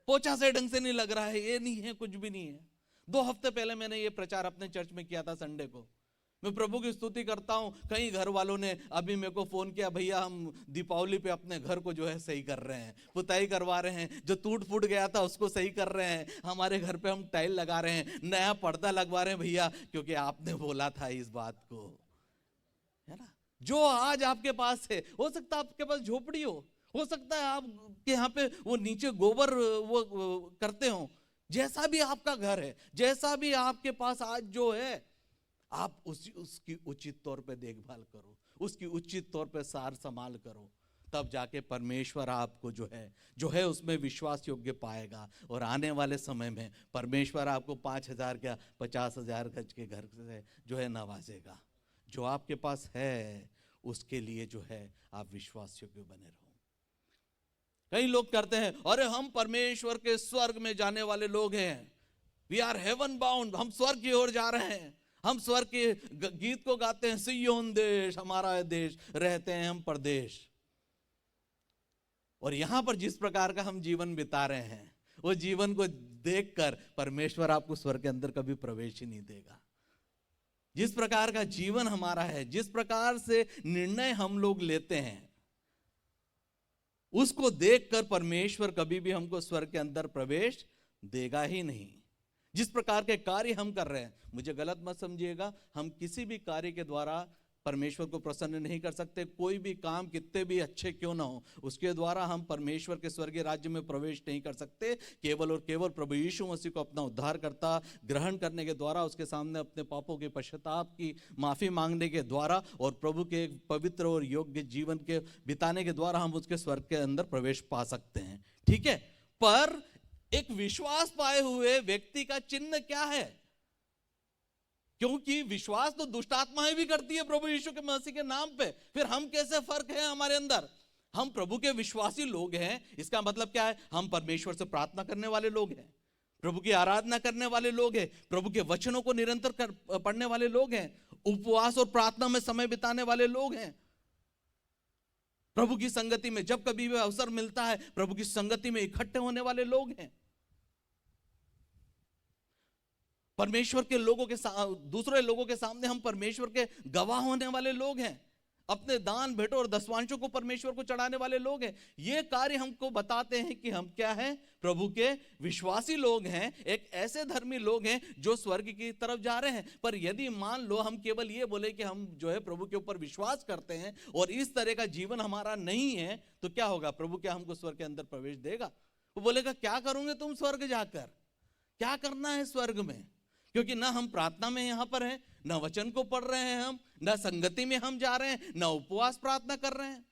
S4: पोछा सही ढंग से नहीं लग रहा है, ये नहीं है, कुछ भी नहीं है। 2 हफ्ते पहले मैंने ये प्रचार अपने चर्च में किया था संडे को। मैं प्रभु की स्तुति करता हूं, कई घर वालों ने अभी मेरे को फोन किया, भैया हम दीपावली पे अपने घर को जो है सही कर रहे हैं, पुताई करवा रहे हैं, जो टूट फूट गया था उसको सही कर रहे हैं, हमारे घर पे हम टाइल लगा रहे हैं, नया पर्दा लगवा रहे हैं भैया, क्योंकि आपने बोला था इस बात को, है ना। जो आज आपके पास है, हो सकता है आपके पास झोपड़ी हो सकता है आपके यहाँ पे वो नीचे गोबर वो करते हो, जैसा भी आपका घर है, जैसा भी आपके पास आज जो है, आप उसकी उचित तौर पे देखभाल करो, उसकी उचित तौर पे सार संभाल करो, तब जाके परमेश्वर आपको जो है उसमें विश्वास योग्य पाएगा। और आने वाले समय में परमेश्वर आपको 5,000 या 50,000 गज के घर से जो है नवाजेगा। जो आपके पास है उसके लिए जो है आप विश्वास योग्य बने रहो। कई लोग करते हैं, अरे हम परमेश्वर के स्वर्ग में जाने वाले लोग हैं, वी आर हेवन बाउंड, हम स्वर्ग की ओर जा रहे हैं, हम स्वर्ग के गीत को गाते हैं, सिय्योन देश हमारा है देश, रहते हैं हम परदेश। और यहां पर जिस प्रकार का हम जीवन बिता रहे हैं, वो जीवन को देखकर परमेश्वर आपको स्वर्ग के अंदर कभी प्रवेश ही नहीं देगा। जिस प्रकार का जीवन हमारा है, जिस प्रकार से निर्णय हम लोग लेते हैं, उसको देखकर परमेश्वर कभी भी हमको स्वर्ग के अंदर प्रवेश देगा ही नहीं। जिस प्रकार के कार्य हम कर रहे हैं, मुझे गलत मत समझिएगा, हम किसी भी कार्य के द्वारा परमेश्वर को प्रसन्न नहीं कर सकते। कोई भी काम कितने भी अच्छे क्यों ना हो, उसके द्वारा हम परमेश्वर के स्वर्गीय राज्य में प्रवेश नहीं कर सकते। केवल और केवल प्रभु यीशु मसीह को अपना उद्धारकर्ता ग्रहण करने के द्वारा, उसके सामने अपने पापों के पश्चाताप की माफी मांगने के द्वारा और प्रभु के पवित्र और योग्य जीवन के बिताने के द्वारा हम उसके स्वर्ग के अंदर प्रवेश पा सकते हैं। ठीक है, पर एक विश्वास पाए हुए व्यक्ति का चिन्ह क्या है? क्योंकि विश्वास तो दुष्ट आत्माएं भी करती है प्रभु यीशु के मसीह के नाम पे, फिर हम कैसे फर्क है हमारे अंदर? हम प्रभु के विश्वासी लोग हैं, इसका मतलब क्या है? हम परमेश्वर से प्रार्थना करने वाले लोग हैं, प्रभु की आराधना करने वाले लोग हैं, प्रभु के वचनों को निरंतर पढ़ने वाले लोग हैं, उपवास और प्रार्थना में समय बिताने वाले लोग हैं, प्रभु की संगति में जब कभी भी अवसर मिलता है प्रभु की संगति में इकट्ठे होने वाले लोग हैं, परमेश्वर के लोगों के दूसरे लोगों के सामने हम परमेश्वर के गवाह होने वाले लोग हैं, अपने दान भेंटों और दसवांशों को परमेश्वर को चढ़ाने वाले लोग हैं। ये कार्य हमको बताते हैं कि हम क्या हैं? प्रभु के विश्वासी लोग हैं, एक ऐसे धर्मी लोग हैं जो स्वर्ग की तरफ जा रहे हैं। पर यदि मान लो हम केवल ये बोले कि हम जो है प्रभु के ऊपर विश्वास करते हैं और इस तरह का जीवन हमारा नहीं है, तो क्या होगा? प्रभु क्या हमको स्वर्ग के अंदर प्रवेश देगा? वो बोलेगा क्या करोगे तुम स्वर्ग जाकर, क्या करना है स्वर्ग में? क्योंकि ना हम प्रार्थना में यहां पर हैं, ना वचन को पढ़ रहे हैं हम, ना संगति में हम जा रहे हैं, ना उपवास प्रार्थना कर रहे हैं।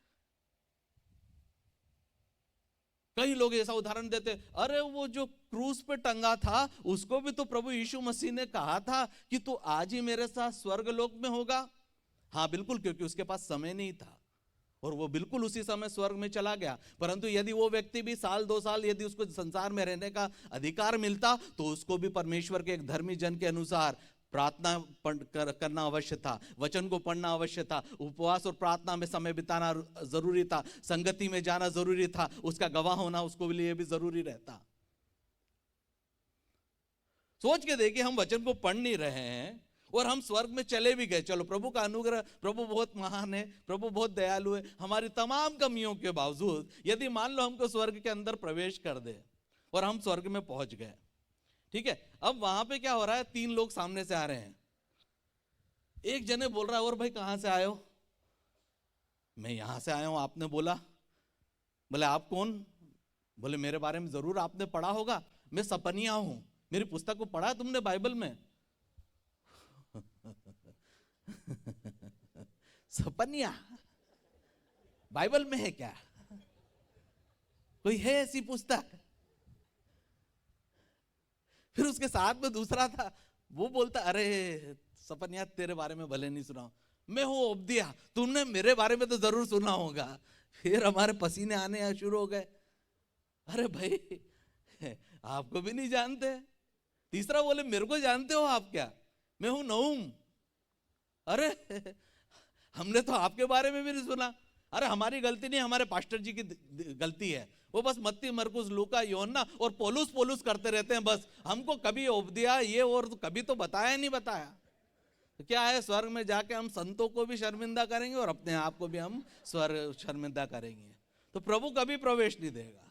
S4: कई लोग ऐसा उदाहरण देते, अरे वो जो क्रूस पे टंगा था उसको भी तो प्रभु यीशु मसीह ने कहा था कि तू आज ही मेरे साथ स्वर्ग लोक में होगा। हाँ बिल्कुल, क्योंकि उसके पास समय नहीं था और वो बिल्कुल उसी समय स्वर्ग में चला गया। परंतु यदि वो व्यक्ति भी 1-2 साल यदि उसको संसार में रहने का अधिकार मिलता तो उसको भी परमेश्वर के एक धर्मी जन के अनुसार प्रार्थना करना अवश्य था, वचन को पढ़ना अवश्य था, उपवास और प्रार्थना में समय बिताना जरूरी था, संगति में जाना जरूरी था, उसका गवाह होना उसको लिए भी जरूरी रहता। सोच के देखिए, हम वचन को पढ़ नहीं रहे हैं और हम स्वर्ग में चले भी गए। चलो प्रभु का अनुग्रह, प्रभु बहुत महान है, प्रभु बहुत दयालु है, हमारी तमाम कमियों के बावजूद यदि मान लो हमको स्वर्ग के अंदर प्रवेश कर दे और हम स्वर्ग में पहुंच गए, ठीक है, अब वहां पे क्या हो रहा है? 3 लोग सामने से आ रहे हैं। एक जने बोल रहा है, और भाई कहां से आए हो? मैं यहां से आया हूं, आपने बोला। बोले आप कौन? बोले मेरे बारे में जरूर आपने पढ़ा होगा, मैं सपनिया हूं, मेरी पुस्तक को पढ़ा है तुमने बाइबल में? सपनिया बाइबल में है क्या? कोई है ऐसी पुस्तक? फिर उसके साथ में दूसरा था, वो बोलता, अरे सपनिया तेरे बारे में भले नहीं सुना, मैं हूं ओबदिया, तुमने मेरे बारे में तो जरूर सुना होगा। फिर हमारे पसीने आने शुरू हो गए, अरे भाई आपको भी नहीं जानते। तीसरा बोले मेरे को जानते हो आप क्या, मैं हूं नऊम। अरे हमने तो आपके बारे में भी नहीं सुना। अरे हमारी गलती नहीं, हमारे पास्टर जी की गलती है। वो बस मत्ती, मरकुस, लूका, योहन्ना और पौलुस पौलुस करते रहते हैं बस। हमको कभी ओबदिया ये और कभी तो बताया नहीं बताया। तो क्या है, स्वर्ग में जाके हम संतों को भी शर्मिंदा करेंगे और अपने आप को भी हम स्वर्ग शर्मिंदा करेंगे, तो प्रभु कभी प्रवेश नहीं देगा।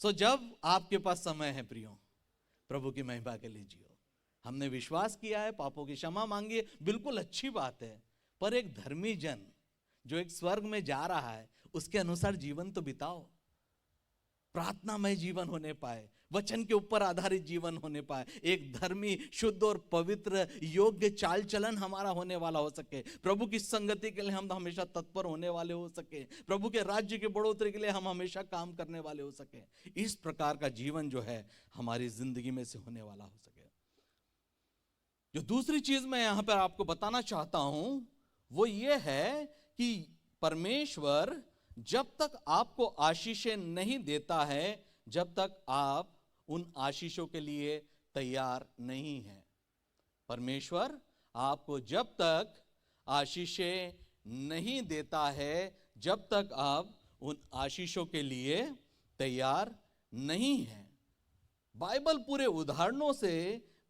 S4: सो जब आपके पास समय है प्रियो, प्रभु की महिमा के लिए जियो। हमने विश्वास किया है, पापों की क्षमा मांगी है, बिल्कुल अच्छी बात है। पर एक धर्मी जन जो एक स्वर्ग में जा रहा है, उसके अनुसार जीवन तो बिताओ। प्रार्थनामय जीवन होने पाए, वचन के ऊपर आधारित जीवन होने पाए, एक धर्मी, शुद्ध और पवित्र योग्य चाल चलन हमारा होने वाला हो सके। प्रभु की संगति के लिए हम हमेशा तत्पर होने वाले हो सके। प्रभु के राज्य के बढ़ोतरी के लिए हम हमेशा काम करने वाले हो सके। इस प्रकार का जीवन जो है हमारी जिंदगी में से होने वाला हो सके। जो दूसरी चीज मैं यहां पर आपको बताना चाहता हूं वो ये है कि परमेश्वर जब तक आपको आशीषें नहीं देता है, जब तक आप उन आशीषों के लिए तैयार नहीं हैं। परमेश्वर आपको जब तक आशीषें नहीं देता है, जब तक आप उन आशीषों के लिए तैयार नहीं हैं। बाइबल पूरे उदाहरणों से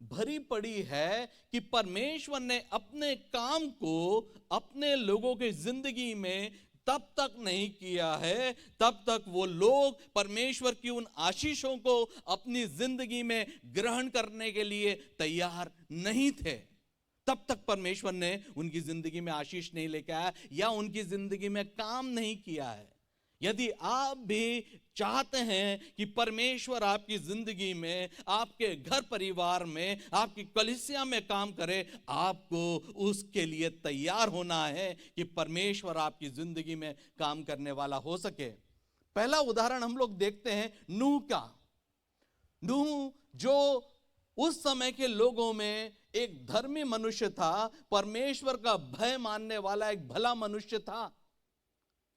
S4: भरी पड़ी है कि परमेश्वर ने अपने काम को अपने लोगों की जिंदगी में तब तक नहीं किया है तब तक वो लोग परमेश्वर की उन आशीषों को अपनी जिंदगी में ग्रहण करने के लिए तैयार नहीं थे। तब तक परमेश्वर ने उनकी जिंदगी में आशीष नहीं लेकर आया या उनकी जिंदगी में काम नहीं किया है। यदि आप भी चाहते हैं कि परमेश्वर आपकी जिंदगी में, आपके घर परिवार में, आपकी कलीसिया में काम करे, आपको उसके लिए तैयार होना है कि परमेश्वर आपकी जिंदगी में काम करने वाला हो सके। पहला उदाहरण हम लोग देखते हैं नूह का। नूह जो उस समय के लोगों में एक धर्मी मनुष्य था, परमेश्वर का भय मानने वाला एक भला मनुष्य था।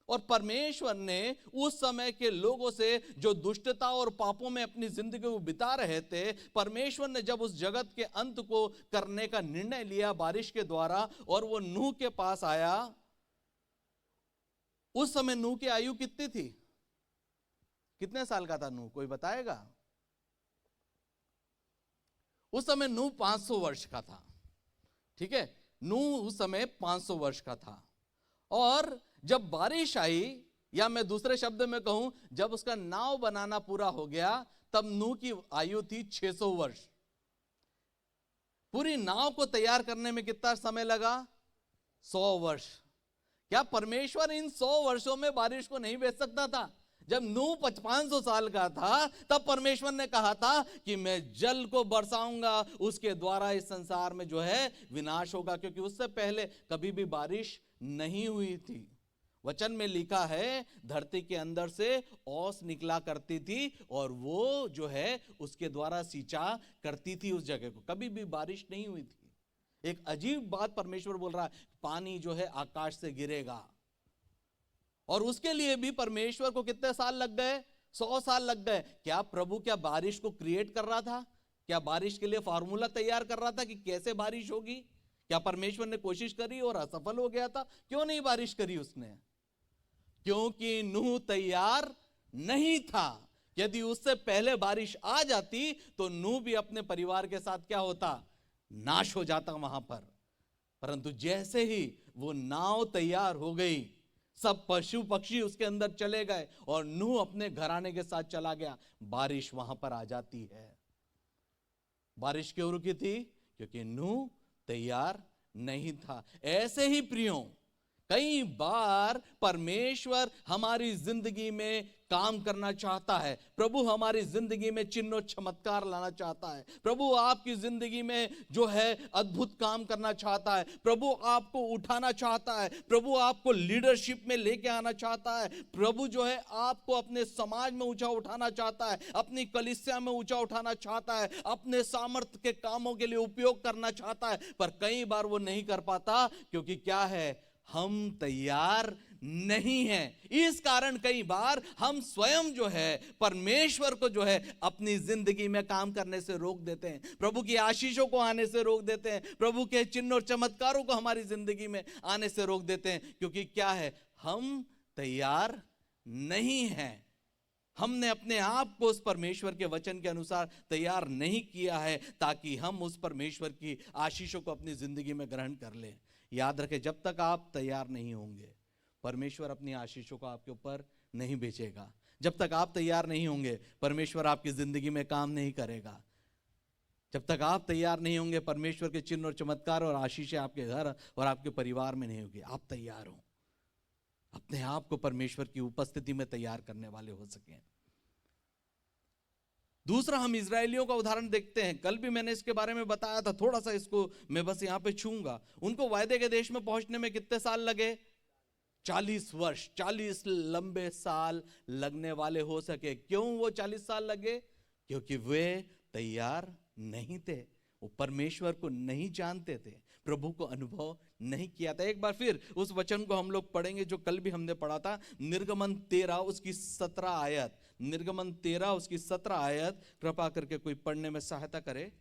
S4: और परमेश्वर ने उस समय के लोगों से जो दुष्टता और पापों में अपनी जिंदगी को बिता रहे थे, परमेश्वर ने जब उस जगत के अंत को करने का निर्णय लिया बारिश के द्वारा, और वो नूह के पास आया, उस समय नूह की आयु कितनी थी? कितने साल का था नूह, कोई बताएगा? उस समय नूह 500 वर्ष का था। ठीक है, नूह उस समय 500 वर्ष का था। और जब बारिश आई, या मैं दूसरे शब्द में कहूं, जब उसका नाव बनाना पूरा हो गया, तब नूह की आयु थी 600 वर्ष। पूरी नाव को तैयार करने में कितना समय लगा? 100 वर्ष। क्या परमेश्वर इन 100 वर्षों में बारिश को नहीं भेज सकता था? जब नूह 500 साल का था, तब परमेश्वर ने कहा था कि मैं जल को बरसाऊंगा, उसके द्वारा इस संसार में जो है विनाश होगा, क्योंकि उससे पहले कभी भी बारिश नहीं हुई थी। वचन में लिखा है, धरती के अंदर से ओस निकला करती थी और वो जो है उसके द्वारा सिंचा करती थी उस जगह को, कभी भी बारिश नहीं हुई थी। एक अजीब बात परमेश्वर बोल रहा है, पानी जो है आकाश से गिरेगा। और उसके लिए भी परमेश्वर को कितने साल लग गए? 100 साल लग गए। क्या प्रभु क्या बारिश को क्रिएट कर रहा था? क्या बारिश के लिए फार्मूला तैयार कर रहा था कि कैसे बारिश होगी? क्या परमेश्वर ने कोशिश करी और असफल हो गया था? क्यों नहीं बारिश करी उसने? क्योंकि नूह तैयार नहीं था। यदि उससे पहले बारिश आ जाती तो नूह भी अपने परिवार के साथ क्या होता? नाश हो जाता वहां पर। परंतु जैसे ही वो नाव तैयार हो गई, सब पशु पक्षी उसके अंदर चले गए और नूह अपने घराने के साथ चला गया, बारिश वहां पर आ जाती है। बारिश क्यों रुकी थी? क्योंकि नूह तैयार नहीं था। ऐसे ही प्रियो, कई बार परमेश्वर हमारी जिंदगी में काम करना चाहता है, प्रभु हमारी जिंदगी में चिन्ह और चमत्कार लाना चाहता है, प्रभु आपकी जिंदगी में जो है अद्भुत काम करना चाहता है, प्रभु आपको उठाना चाहता है, प्रभु आपको लीडरशिप में लेके आना चाहता है, प्रभु जो है आपको अपने समाज में ऊंचा उठाना चाहता है, अपनी कलीसिया में ऊंचा उठाना चाहता है, अपने सामर्थ्य के कामों के लिए उपयोग करना चाहता है। पर कई बार वो नहीं कर पाता, क्योंकि क्या है, हम तैयार नहीं हैं। इस कारण कई बार हम स्वयं जो है परमेश्वर को जो है अपनी जिंदगी में काम करने से रोक देते हैं, प्रभु की आशीषों को आने से रोक देते हैं, प्रभु के चिन्ह और चमत्कारों को हमारी जिंदगी में आने से रोक देते हैं। क्योंकि क्या है, हम तैयार नहीं हैं। हमने अपने आप को उस परमेश्वर के वचन के अनुसार तैयार नहीं किया है, ताकि हम उस परमेश्वर की आशीषों को अपनी जिंदगी में ग्रहण कर लें। याद रखें, जब तक आप तैयार नहीं होंगे, परमेश्वर अपनी आशीषों को आपके ऊपर नहीं भेजेगा। जब तक आप तैयार नहीं होंगे, परमेश्वर आपकी जिंदगी में काम नहीं करेगा। जब तक आप तैयार नहीं होंगे, परमेश्वर के चिन्ह और चमत्कार और आशीषें आपके घर और आपके परिवार में नहीं होगी। आप तैयार हो, अपने आप को परमेश्वर की उपस्थिति में तैयार करने वाले हो सकें। दूसरा, हम इजरायलियों का उदाहरण देखते हैं। कल भी मैंने इसके बारे में बताया था, थोड़ा सा इसको मैं बस यहां पे छूंगा। उनको वायदे के देश में पहुंचने में कितने साल लगे? 40 वर्ष, 40 लंबे साल लगने वाले हो सके। क्यों वो 40 साल लगे? क्योंकि वे तैयार नहीं थे, वो परमेश्वर को नहीं जानते थे, प्रभु को अनुभव नहीं किया था। एक बार फिर उस वचन को हम लोग पढ़ेंगे जो कल भी हमने पढ़ा था, निर्गमन 13 उसकी 17 आयत। निर्गमन 13 उसकी 17 आयत कृपा करके कोई पढ़ने में सहायता करे।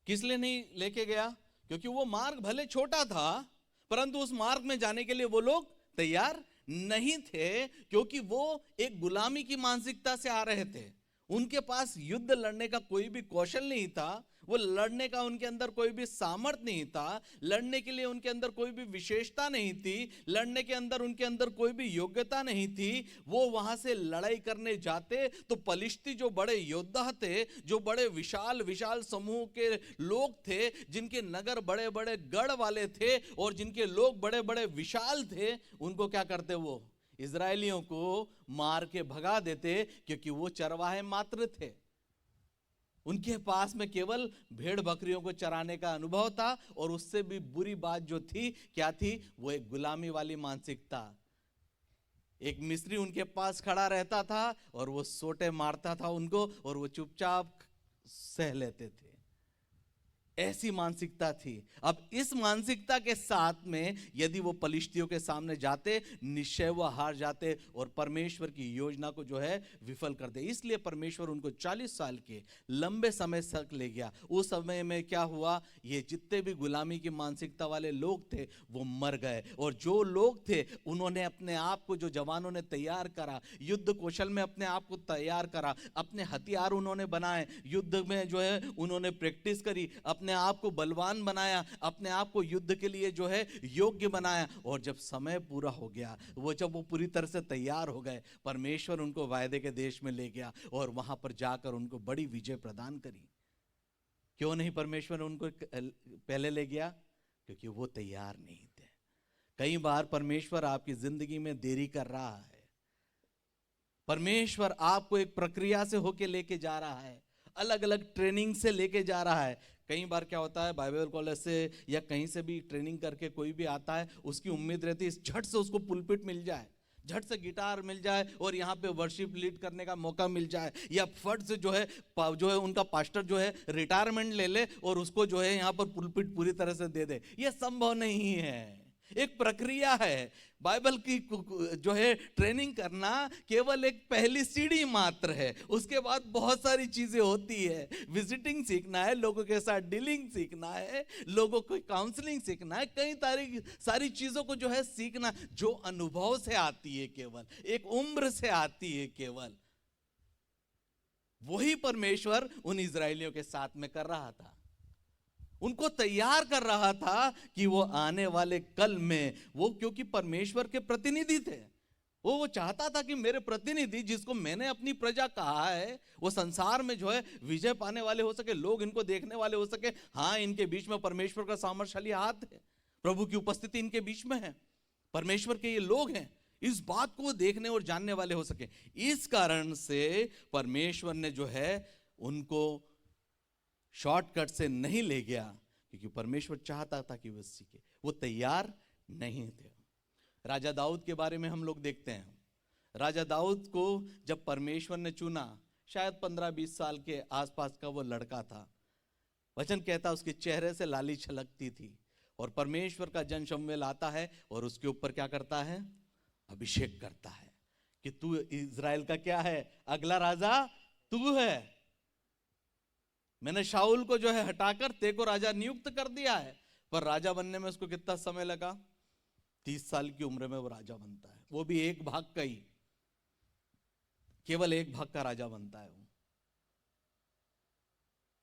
S4: किस लिए नहीं लेके गया? क्योंकि वो मार्ग भले छोटा था, परंतु उस मार्ग में जाने के लिए वो लोग तैयार नहीं थे, क्योंकि वो एक गुलामी की मानसिकता से आ रहे थे। उनके पास युद्ध लड़ने का कोई भी कौशल नहीं था, वो लड़ने का उनके अंदर कोई भी सामर्थ्य नहीं था, लड़ने के लिए उनके अंदर कोई भी विशेषता नहीं थी, लड़ने के अंदर उनके अंदर कोई भी योग्यता नहीं थी। वो वहां से लड़ाई करने जाते तो पलिश्ती जो बड़े योद्धा थे, जो बड़े विशाल विशाल समूह के लोग थे, जिनके नगर बड़े बड़े गढ़ वाले थे और जिनके लोग बड़े बड़े विशाल थे, उनको क्या करते? वो इजरायलियों को मार के भगा देते, क्योंकि वो चरवाहे मात्र थे। उनके पास में केवल भेड़ बकरियों को चराने का अनुभव था, और उससे भी बुरी बात जो थी, क्या थी? वो एक गुलामी वाली मानसिकता। एक मिस्री उनके पास खड़ा रहता था और वो सोटे मारता था उनको, और वो चुपचाप सह लेते थे। ऐसी मानसिकता थी। अब इस मानसिकता के साथ में यदि वो पलिश्तियों के सामने जाते, निश्चय वो हार जाते और परमेश्वर की योजना को जो है विफल कर दे। इसलिए परमेश्वर उनको 40 साल के लंबे समय तक ले गया। उस समय में क्या हुआ? ये जितने भी गुलामी की मानसिकता वाले लोग थे वो मर गए, और जो लोग थे उन्होंने अपने आप को, जो जवानों ने तैयार करा, युद्ध कौशल में अपने आप को तैयार करा, अपने हथियार उन्होंने बनाए, युद्ध में जो है उन्होंने प्रैक्टिस करी, अपने आप को बलवान बनाया, अपने आप को युद्ध के लिए जो है योग्य बनाया। और जब समय पूरा हो गया, जब वो पूरी तरह से तैयार हो गए, परमेश्वर उनको वायदे के देश में ले गया और वहां पर जाकर उनको बड़ी विजय प्रदान करी। क्यों नहीं परमेश्वर उनको पहले ले गया? क्योंकि वो तैयार नहीं थे। कई बार परमेश्वर आपकी जिंदगी में देरी कर रहा है। परमेश्वर आपको एक प्रक्रिया से होके लेके जा रहा है, अलग अलग ट्रेनिंग से लेके जा रहा है। कई बार क्या होता है, बाइबल कॉलेज से या कहीं से भी ट्रेनिंग करके कोई भी आता है, उसकी उम्मीद रहती है झट से उसको पुलपिट मिल जाए, झट से गिटार मिल जाए और यहाँ पे वर्शिप लीड करने का मौका मिल जाए, या फट से जो है उनका पास्टर जो है रिटायरमेंट ले ले और उसको जो है यहाँ पर पुलपिट पूरी तरह से दे दे। ये संभव नहीं है, एक प्रक्रिया है। बाइबल की जो है ट्रेनिंग करना केवल एक पहली सीढ़ी मात्र है। उसके बाद बहुत सारी चीजें होती है। विजिटिंग सीखना है, लोगों के साथ डीलिंग सीखना है, लोगों को काउंसलिंग सीखना है, कई सारी चीजों को जो है सीखना, जो अनुभव से आती है, केवल एक उम्र से आती है। केवल वही परमेश्वर उन इजरायलियों के साथ में कर रहा था। उनको तैयार कर रहा था कि वो आने वाले कल में वो, क्योंकि परमेश्वर के प्रतिनिधि थे, वो चाहता था कि मेरे प्रतिनिधि जिसको मैंने अपनी प्रजा कहा है वो संसार में जो है विजय पाने वाले हो सके, लोग इनको देखने वाले हो सके। हाँ, इनके बीच में परमेश्वर का सामर्थ्यशाली हाथ है, प्रभु की उपस्थिति इनके बीच में है, परमेश्वर के ये लोग हैं, इस बात को देखने और जानने वाले हो सके। इस कारण से परमेश्वर ने जो है उनको शॉर्टकट से नहीं ले गया, क्योंकि परमेश्वर चाहता था कि वो सीखे, वो तैयार नहीं थे। राजा दाऊद के बारे में हम लोग देखते हैं, राजा दाऊद को जब परमेश्वर ने चुना, शायद 15-20 साल के आसपास का वो लड़का था। वचन कहता उसके चेहरे से लाली छलकती थी, और परमेश्वर का जन शमूएल आता है और उसके ऊपर क्या करता है, अभिषेक करता है कि तू इज़राइल का क्या है, अगला राजा तू है। मैंने शाऊल को जो है हटाकर ते को राजा नियुक्त कर दिया है। पर राजा बनने में उसको कितना समय लगा, 30 साल की उम्र में वो राजा बनता है, वो भी एक भाग का ही, केवल एक भाग का राजा बनता है वो।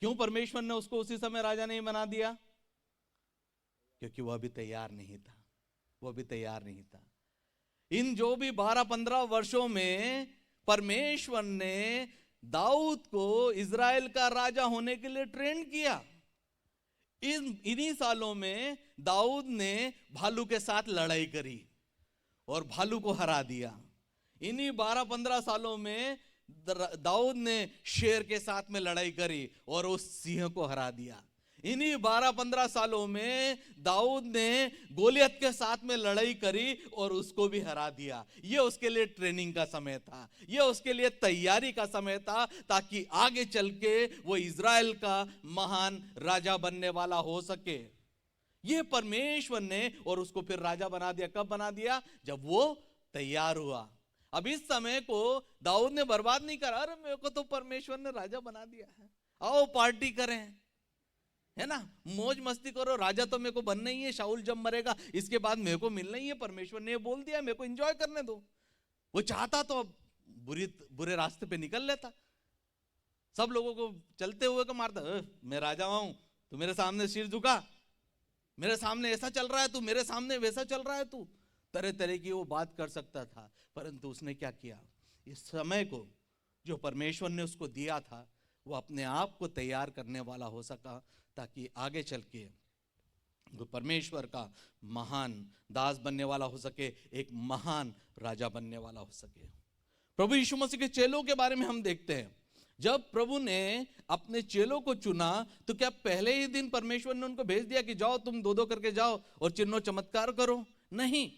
S4: क्यों परमेश्वर ने उसको उसी समय राजा नहीं बना दिया? क्योंकि वो अभी तैयार नहीं था, वो अभी तैयार नहीं था। इन जो भी 12-15 वर्षों में परमेश्वर ने दाऊद को इज़राइल का राजा होने के लिए ट्रेन किया। इन्हीं सालों में दाऊद ने भालू के साथ लड़ाई करी और भालू को हरा दिया। इन्हीं 12-15 सालों में दाऊद ने शेर के साथ में लड़ाई करी और उस सिंह को हरा दिया। इन्हीं 12-15 सालों में दाऊद ने गोलियत के साथ में लड़ाई करी और उसको भी हरा दिया। ये उसके लिए ट्रेनिंग का समय था, ये उसके लिए तैयारी का समय था, ताकि आगे चल के वो इज़राइल का महान राजा बनने वाला हो सके। ये परमेश्वर ने और उसको फिर राजा बना दिया। कब बना दिया? जब वो तैयार हुआ। अब इस समय को दाऊद ने बर्बाद नहीं करा, अरे मेरे को तो परमेश्वर ने राजा बना दिया है, आओ पार्टी करें, है ना, मौज मस्ती करो, राजा तो मेरे को बनना ही है, शाऊल जब मरेगा इसके बाद मेरे को मिलना ही है, परमेश्वर ने बोल दिया, मेरे को एंजॉय करने दो। वो चाहता तो अब बुरे रास्ते पे निकल लेता, सब लोगों को चलते हुए को मारता, मैं राजा हूं, तू मेरे सामने सिर झुका, मेरे सामने ऐसा चल रहा है तू, मेरे सामने वैसा चल रहा है तू, तरह तरह की वो बात कर सकता था। परंतु उसने क्या किया, इस समय को जो परमेश्वर ने उसको दिया था वो अपने आप को तैयार करने वाला हो सका, ताकि आगे चल के वो परमेश्वर का महान दास बनने वाला हो सके, एक महान राजा बनने वाला हो सके। प्रभु यीशु मसीह के चेलों के बारे में हम देखते हैं, जब प्रभु ने अपने चेलों को चुना तो क्या पहले ही दिन परमेश्वर ने उनको भेज दिया कि जाओ तुम 2-2 करके जाओ और चिन्ह चमत्कार करो? नहीं,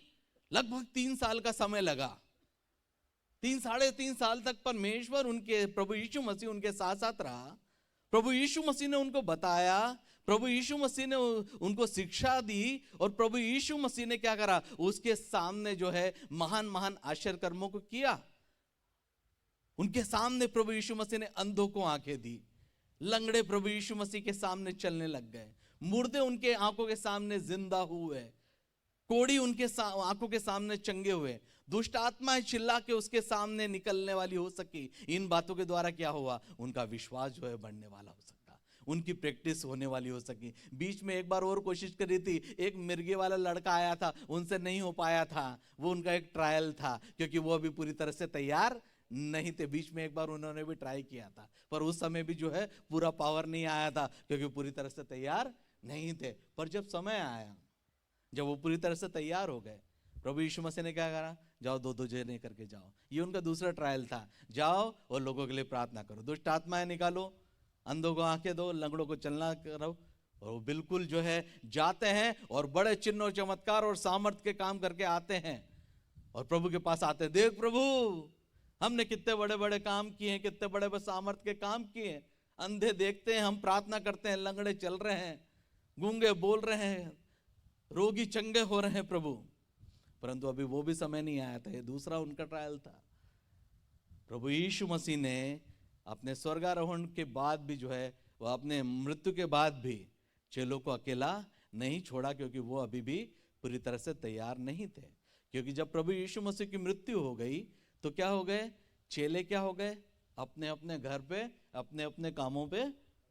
S4: लगभग 3 साल का समय लगा। 3-3.5 साल तक परमेश्वर उनके, प्रभु यीशु मसीह उनके साथ साथ रहा। प्रभु यीशु मसीह ने उनको बताया, प्रभु यीशु मसीह ने उनको शिक्षा दी, और प्रभु यीशु मसीह ने क्या करा, उसके सामने जो है महान महान आश्चर्य कर्मों को किया। उनके सामने प्रभु यीशु मसीह ने अंधों को आंखें दी, लंगड़े प्रभु यीशु मसीह के सामने चलने लग गए, मुर्दे उनके आंखों के सामने जिंदा हुए, कोढ़ी उनके आंखों के सामने चंगे हुए, दुष्ट आत्माएं चिल्ला के उसके सामने निकलने वाली हो सकी। इन बातों के द्वारा क्या हुआ, उनका विश्वास जो है बढ़ने वाला हो सका, उनकी प्रैक्टिस होने वाली हो सकी। बीच में एक बार और कोशिश करी थी, एक मिर्गे वाला लड़का आया था, उनसे नहीं हो पाया था, वो उनका एक ट्रायल था, क्योंकि वो अभी पूरी तरह से तैयार नहीं थे। बीच में एक बार उन्होंने भी ट्राई किया था, पर उस समय भी जो है पूरा पावर नहीं आया था, क्योंकि पूरी तरह से तैयार नहीं थे। पर जब समय आया, जब वो पूरी तरह से तैयार हो गए, प्रभु यीशु मसीह ने क्या करा, जाओ 2-2 जने करके जाओ। ये उनका दूसरा ट्रायल था, जाओ और लोगों के लिए प्रार्थना करो, दुष्ट आत्माएं निकालो, अंधों को आंखें दो, लंगड़ों को चलना करो। और वो बिल्कुल जो है जाते हैं और बड़े चिन्ह और चमत्कार और सामर्थ के काम करके आते हैं, और प्रभु के पास आते हैं, देख प्रभु हमने कितने बड़े बड़े काम किए हैं, कितने बड़े बड़े सामर्थ के काम किए हैं। अंधे देखते हैं, हम प्रार्थना करते हैं, लंगड़े चल रहे हैं, गूंगे बोल रहे हैं, रोगी चंगे हो रहे हैं प्रभु। परंतु अभी वो भी समय नहीं आया था, ये दूसरा उनका ट्रायल था। प्रभु यीशु मसीह ने अपने स्वर्गारोहण के बाद भी जो है, वह अपने मृत्यु के बाद भी चेलों को अकेला नहीं छोड़ा, क्योंकि वो अभी भी पूरी तरह से तैयार नहीं थे। क्योंकि जब प्रभु यीशु मसीह की मृत्यु हो गई तो क्या हो गए, चेले क्या हो गए, अपने अपने घर पे, अपने अपने कामों पे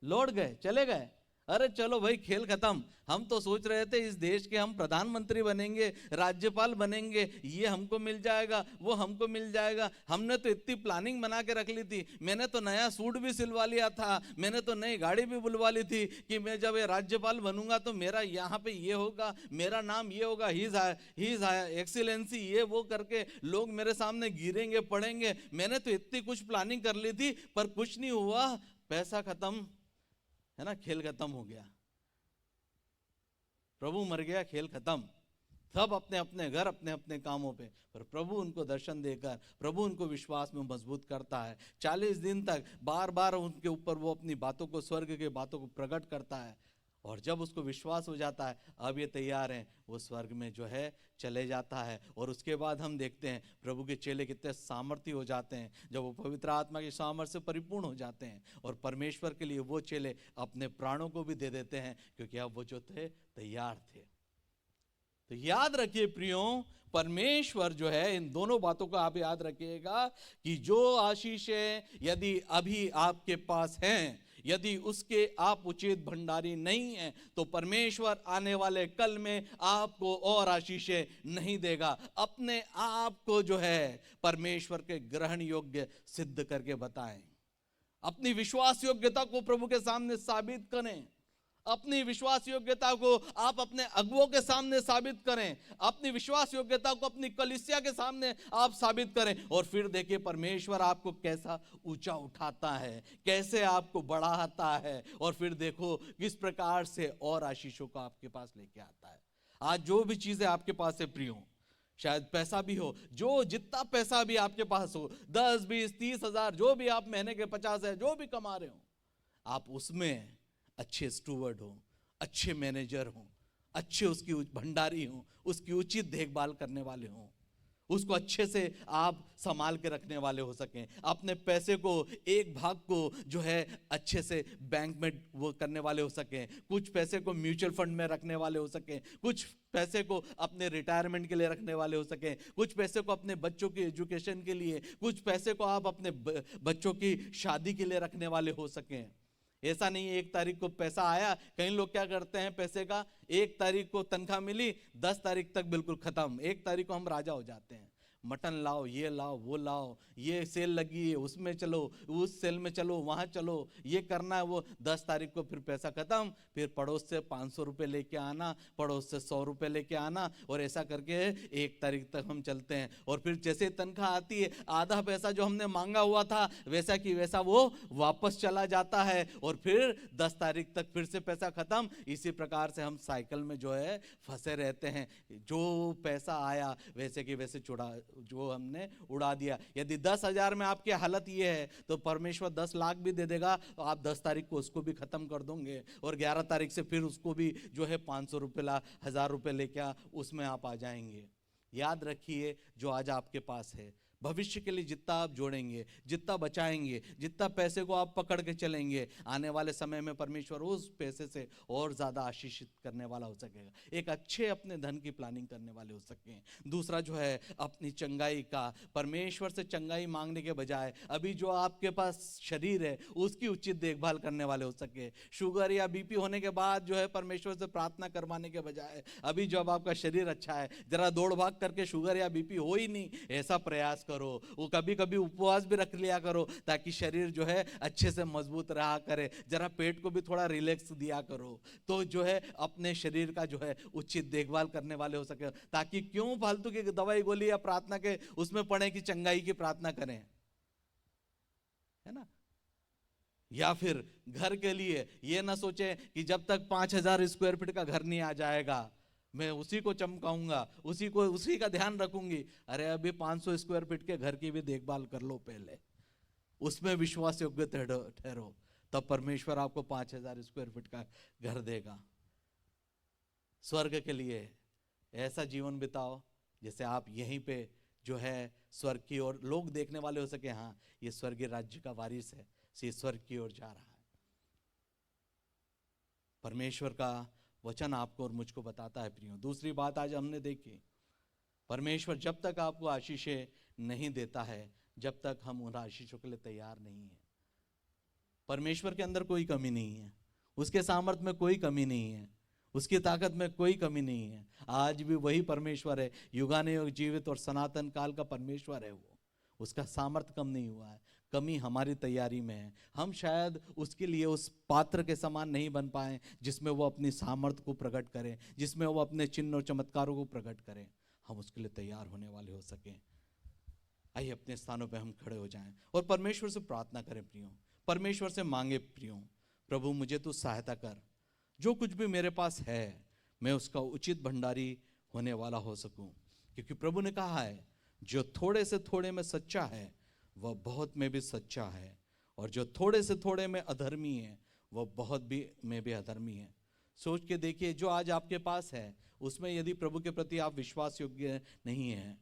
S4: लौट गए, चले गए। अरे चलो भाई, खेल खत्म। हम तो सोच रहे थे इस देश के हम प्रधानमंत्री बनेंगे, राज्यपाल बनेंगे, ये हमको मिल जाएगा, वो हमको मिल जाएगा। हमने तो इतनी प्लानिंग बना के रख ली थी। मैंने तो नया सूट भी सिलवा लिया था, मैंने तो नई गाड़ी भी बुलवा ली थी कि मैं जब ये राज्यपाल बनूंगा तो मेरा यहाँ पे ये होगा, मेरा नाम ये होगा, ही इज एक्सीलेंसी, ये वो करके लोग मेरे सामने गिरेंगे पड़ेंगे। मैंने तो इतनी कुछ प्लानिंग कर ली थी, पर कुछ नहीं हुआ। पैसा खत्म, है ना, खेल खत्म हो गया। प्रभु मर गया, खेल खत्म। सब अपने अपने घर, अपने अपने कामों पे। पर प्रभु उनको दर्शन देकर, प्रभु उनको विश्वास में मजबूत करता है। 40 दिन तक बार बार उनके ऊपर वो अपनी बातों को, स्वर्ग के बातों को प्रकट करता है। और जब उसको विश्वास हो जाता है अब ये तैयार हैं, वो स्वर्ग में जो है चले जाता है। और उसके बाद हम देखते हैं प्रभु के चेले कितने सामर्थ्य हो जाते हैं जब वो पवित्र आत्मा के सामर्थ्य से परिपूर्ण हो जाते हैं। और परमेश्वर के लिए वो चेले अपने प्राणों को भी दे देते हैं, क्योंकि अब वो जो थे तैयार थे। तो याद रखिए प्रियो, परमेश्वर जो है, इन दोनों बातों को आप याद रखिएगा कि जो आशीषें यदि अभी आपके पास हैं, यदि उसके आप उचित भंडारी नहीं हैं, तो परमेश्वर आने वाले कल में आपको और आशीषें नहीं देगा। अपने आप को जो है परमेश्वर के ग्रहण योग्य सिद्ध करके बताएं। अपनी विश्वास योग्यता को प्रभु के सामने साबित करें। अपनी विश्वास योग्यता को आप अपने अगुओं के सामने साबित करें। अपनी विश्वास योग्यता को अपनी कलीसिया के सामने आप साबित करें। और फिर देखिए परमेश्वर आपको कैसा ऊंचा उठाता है, कैसे आपको बढ़ाता है, और फिर देखो किस प्रकार से और आशीषों को आपके पास लेके आता है। आज जो भी चीजें आपके पास है प्रियो, शायद पैसा भी हो, जो जितना पैसा भी आपके पास हो, 10, 20, 30 हजार, जो भी आप महीने के 50 है, जो भी कमा रहे हो, आप उसमें अच्छे स्टूवर्ड हो, अच्छे मैनेजर हो, अच्छे उसकी भंडारी हो, उसकी उचित देखभाल करने वाले हो, उसको अच्छे से आप संभाल के रखने वाले हो सकें। अपने पैसे को, एक भाग को जो है अच्छे से बैंक में वो करने वाले हो सकें, कुछ पैसे को म्यूचुअल फंड में रखने वाले हो सकें, कुछ पैसे को अपने रिटायरमेंट के लिए रखने वाले हो सकें, कुछ पैसे को अपने बच्चों की एजुकेशन के लिए, कुछ पैसे को आप अपने बच्चों की शादी के लिए रखने वाले हो सकें। ऐसा नहीं है 1 तारीख को पैसा आया। कई लोग क्या करते हैं, पैसे का 1 तारीख को तनख्वाह मिली, 10 तारीख तक बिल्कुल खत्म। 1 तारीख को हम राजा हो जाते हैं, मटन लाओ, ये लाओ, वो लाओ, ये सेल लगी है उसमें चलो, उस सेल में चलो, वहाँ चलो, ये करना है वो। 10 तारीख को फिर पैसा खत्म, फिर पड़ोस से 500 रुपये लेके आना, पड़ोस से 100 रुपये लेके आना, और ऐसा करके 1 तारीख तक हम चलते हैं। और फिर जैसे तनख्वाह आती है, आधा पैसा जो हमने मांगा हुआ था वैसा कि वैसा वो वापस चला जाता है, और फिर 10 तारीख तक फिर से पैसा खत्म। इसी प्रकार से हम साइकिल में जो है फंसे रहते हैं। जो पैसा आया वैसे कि वैसे जो हमने उड़ा दिया। यदि 10,000 में आपकी हालत ये है, तो परमेश्वर 10 लाख भी दे देगा, तो आप 10 तारीख को उसको भी खत्म कर दोगे, और 11 तारीख से फिर उसको भी जो है 500 रुपये 1000 रुपये लेके उसमें आप आ जाएंगे। याद रखिए, जो आज आपके पास है, भविष्य के लिए जितना आप जोड़ेंगे, जितना बचाएंगे, जितना पैसे को आप पकड़ के चलेंगे, आने वाले समय में परमेश्वर उस पैसे से और ज़्यादा आशीषित करने वाला हो सकेगा। एक अच्छे अपने धन की प्लानिंग करने वाले हो सकें। दूसरा जो है अपनी चंगाई का, परमेश्वर से चंगाई मांगने के बजाय अभी जो आपके पास शरीर है उसकी उचित देखभाल करने वाले हो सके। शुगर या बीपी होने के बाद जो है परमेश्वर से प्रार्थना करवाने के बजाय अभी जब आपका शरीर अच्छा है, जरा दौड़ भाग करके शुगर या बीपी हो ही नहीं, ऐसा प्रयास करो। वो कभी कभी उपवास भी रख लिया करो, ताकि शरीर जो है अच्छे से मजबूत रहा करे। जरा पेट को भी थोड़ा रिलैक्स दिया करो, तो जो है अपने शरीर का जो है उचित देखभाल करने वाले हो सके। ताकि क्यों फालतू की दवाई गोली या प्रार्थना के उसमें पड़े कि चंगाई की प्रार्थना करें, है ना। या फिर घर के लिए ये ना सोचे कि जब तक 5000 स्क्वायर फीट का घर नहीं आ जाएगा मैं उसी को चमकाऊंगा, उसी का ध्यान रखूंगी। अरे अभी 500 स्क्वायर फीट के घर की भी देखभाल कर लो पहले, उसमें विश्वास योग्य ठहरो, तब परमेश्वर आपको 5000 स्क्वायर फीट का घर देगा। स्वर्ग के लिए ऐसा जीवन बिताओ जैसे आप यहीं पे जो है स्वर्ग की ओर लोग देखने वाले हो सके, हाँ ये स्वर्गीय राज्य का वारिस है, ये स्वर्ग की ओर जा रहा है। परमेश्वर का वचन आपको और मुझको बताता है प्रियो। दूसरी बात आज हमने देखी, परमेश्वर जब तक आपको आशीषें नहीं देता है, जब तक हम उन आशीषों के लिए तैयार नहीं है। परमेश्वर के अंदर कोई कमी नहीं है, उसके सामर्थ्य में कोई कमी नहीं है, उसकी ताकत में कोई कमी नहीं है। आज भी वही परमेश्वर है, युगानुयुग जीवित और सनातन काल का परमेश्वर है वो। उसका सामर्थ्य कम नहीं हुआ है, कमी हमारी तैयारी में है। हम शायद उसके लिए उस पात्र के समान नहीं बन पाए जिसमें वो अपनी सामर्थ्य को प्रकट करे, जिसमें वो अपने चिन्ह और चमत्कारों को प्रकट करे। हम उसके लिए तैयार होने वाले हो सकें। आइए अपने स्थानों पे हम खड़े हो जाएं और परमेश्वर से प्रार्थना करें प्रियो, परमेश्वर से मांगे प्रियो, प्रभु मुझे तू सहायता कर, जो कुछ भी मेरे पास है मैं उसका उचित भंडारी होने वाला हो सकूं। क्योंकि प्रभु ने कहा है, जो थोड़े से थोड़े में सच्चा है वह बहुत में भी सच्चा है, और जो थोड़े से थोड़े में अधर्मी है वह बहुत भी में भी अधर्मी है। सोच के देखिए, जो आज आपके पास है उसमें यदि प्रभु के प्रति आप विश्वास योग्य नहीं है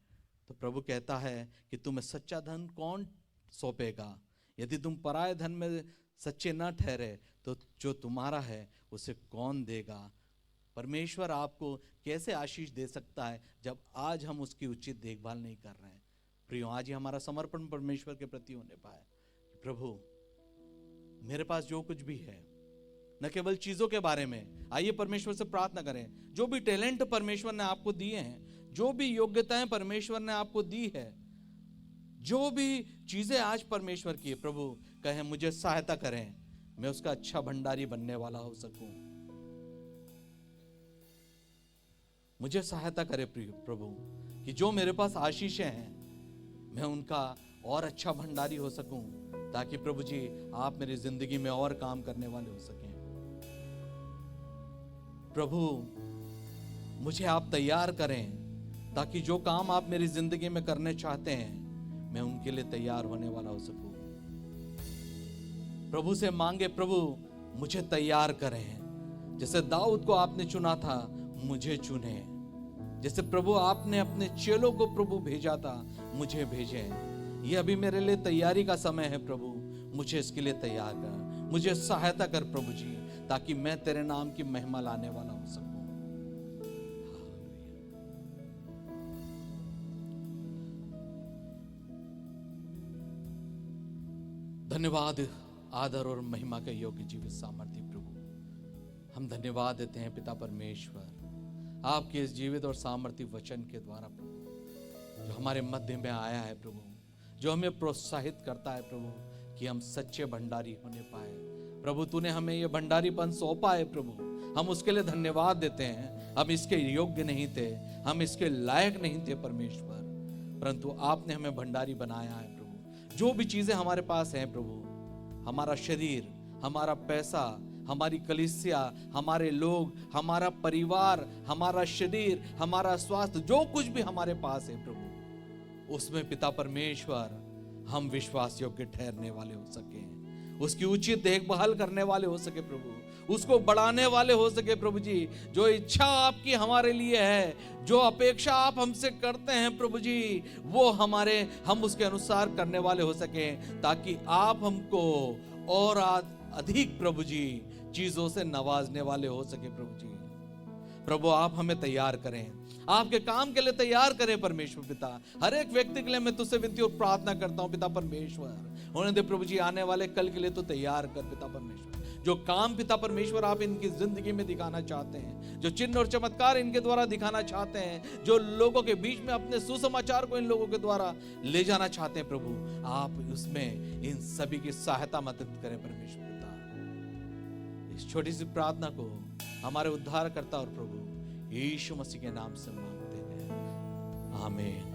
S4: तो प्रभु कहता है कि तुम्हें सच्चा धन कौन सौंपेगा। यदि तुम पराये धन में सच्चे ना ठहरे तो जो तुम्हारा है उसे कौन देगा। परमेश्वर आपको कैसे आशीष दे सकता है जब आज हम उसकी उचित देखभाल नहीं कर रहे हैं। प्रियो, आज ही हमारा समर्पण परमेश्वर के प्रति होने पाए। प्रभु मेरे पास जो कुछ भी है, न केवल चीजों के बारे में, आइए परमेश्वर से प्रार्थना करें, जो भी टैलेंट परमेश्वर ने आपको दिए हैं, जो भी योग्यताएं परमेश्वर ने आपको दी है, जो भी चीजें आज परमेश्वर की है, प्रभु कहें मुझे सहायता करें, मैं उसका अच्छा भंडारी बनने वाला हो सकूं। मुझे सहायता करे प्रभु कि जो मेरे पास आशीषें हैं मैं उनका और अच्छा भंडारी हो सकूं, ताकि प्रभु जी आप मेरी जिंदगी में और काम करने वाले हो सकें। प्रभु मुझे आप तैयार करें ताकि जो काम आप मेरी जिंदगी में करने चाहते हैं मैं उनके लिए तैयार होने वाला हो सकूं। प्रभु से मांगे, प्रभु मुझे तैयार करें। जैसे दाऊद को आपने चुना था, मुझे चुने। जैसे प्रभु आपने अपने चेलों को प्रभु भेजा था, मुझे भेजे। ये अभी मेरे लिए तैयारी का समय है प्रभु, मुझे इसके लिए तैयार कर, मुझे सहायता कर प्रभु जी, ताकि मैं तेरे नाम की महिमा लाने वाला हो सकूं। धन्यवाद, आदर और महिमा के योग्य जीवित सामर्थ्य प्रभु, हम धन्यवाद देते हैं पिता परमेश्वर आपके इस जीवित और सामर्थ्य वचन के द्वारा प्रभु, जो हमारे मध्य में आया है प्रभु, जो हमें प्रोत्साहित करता है प्रभु कि हम सच्चे भंडारी होने पाए। प्रभु तूने हमें ये भंडारीपन सौंपा है प्रभु, हम उसके लिए धन्यवाद देते हैं। हम इसके योग्य नहीं थे, हम इसके लायक नहीं थे परमेश्वर, परंतु आपने हमें भंडारी बनाया है प्रभु। जो भी चीजें हमारे पास हैं प्रभु, हमारा शरीर, हमारा पैसा, हमारी कलीसिया, हमारे लोग, हमारा परिवार, हमारा शरीर, हमारा स्वास्थ्य, जो कुछ भी हमारे पास है प्रभु, उसमें पिता परमेश्वर हम विश्वास योग्य ठहरने वाले हो सके, उसकी उचित देखभाल करने वाले हो सके प्रभु, उसको बढ़ाने वाले हो सके प्रभु जी। जो इच्छा आपकी हमारे लिए है, जो अपेक्षा आप हमसे करते हैं प्रभु जी, वो हम उसके अनुसार करने वाले हो सके, ताकि आप हमको और अधिक प्रभु जी चीजों से नवाजने वाले हो सके प्रभु जी। प्रभु आप हमें तैयार करें, आपके काम के लिए तैयार करें परमेश्वर पिता। हर एक व्यक्ति के लिए मैं तुझसे विनती और प्रार्थना करता हूं पिता परमेश्वर, होने दे प्रभु जी आने वाले कल के लिए तो तैयार कर पिता परमेश्वर। जो काम पिता परमेश्वर आप इनकी जिंदगी में दिखाना चाहते हैं, जो चिन्ह और चमत्कार इनके द्वारा दिखाना चाहते हैं, जो लोगों के बीच में अपने सुसमाचार को इन लोगों के द्वारा ले जाना चाहते हैं प्रभु, आप उसमें इन सभी की सहायता मदद करें परमेश्वर पिता। इस छोटी सी प्रार्थना को हमारे उद्धारकर्ता और प्रभु यीशु मसीह के नाम से मांगते हैं, आमीन।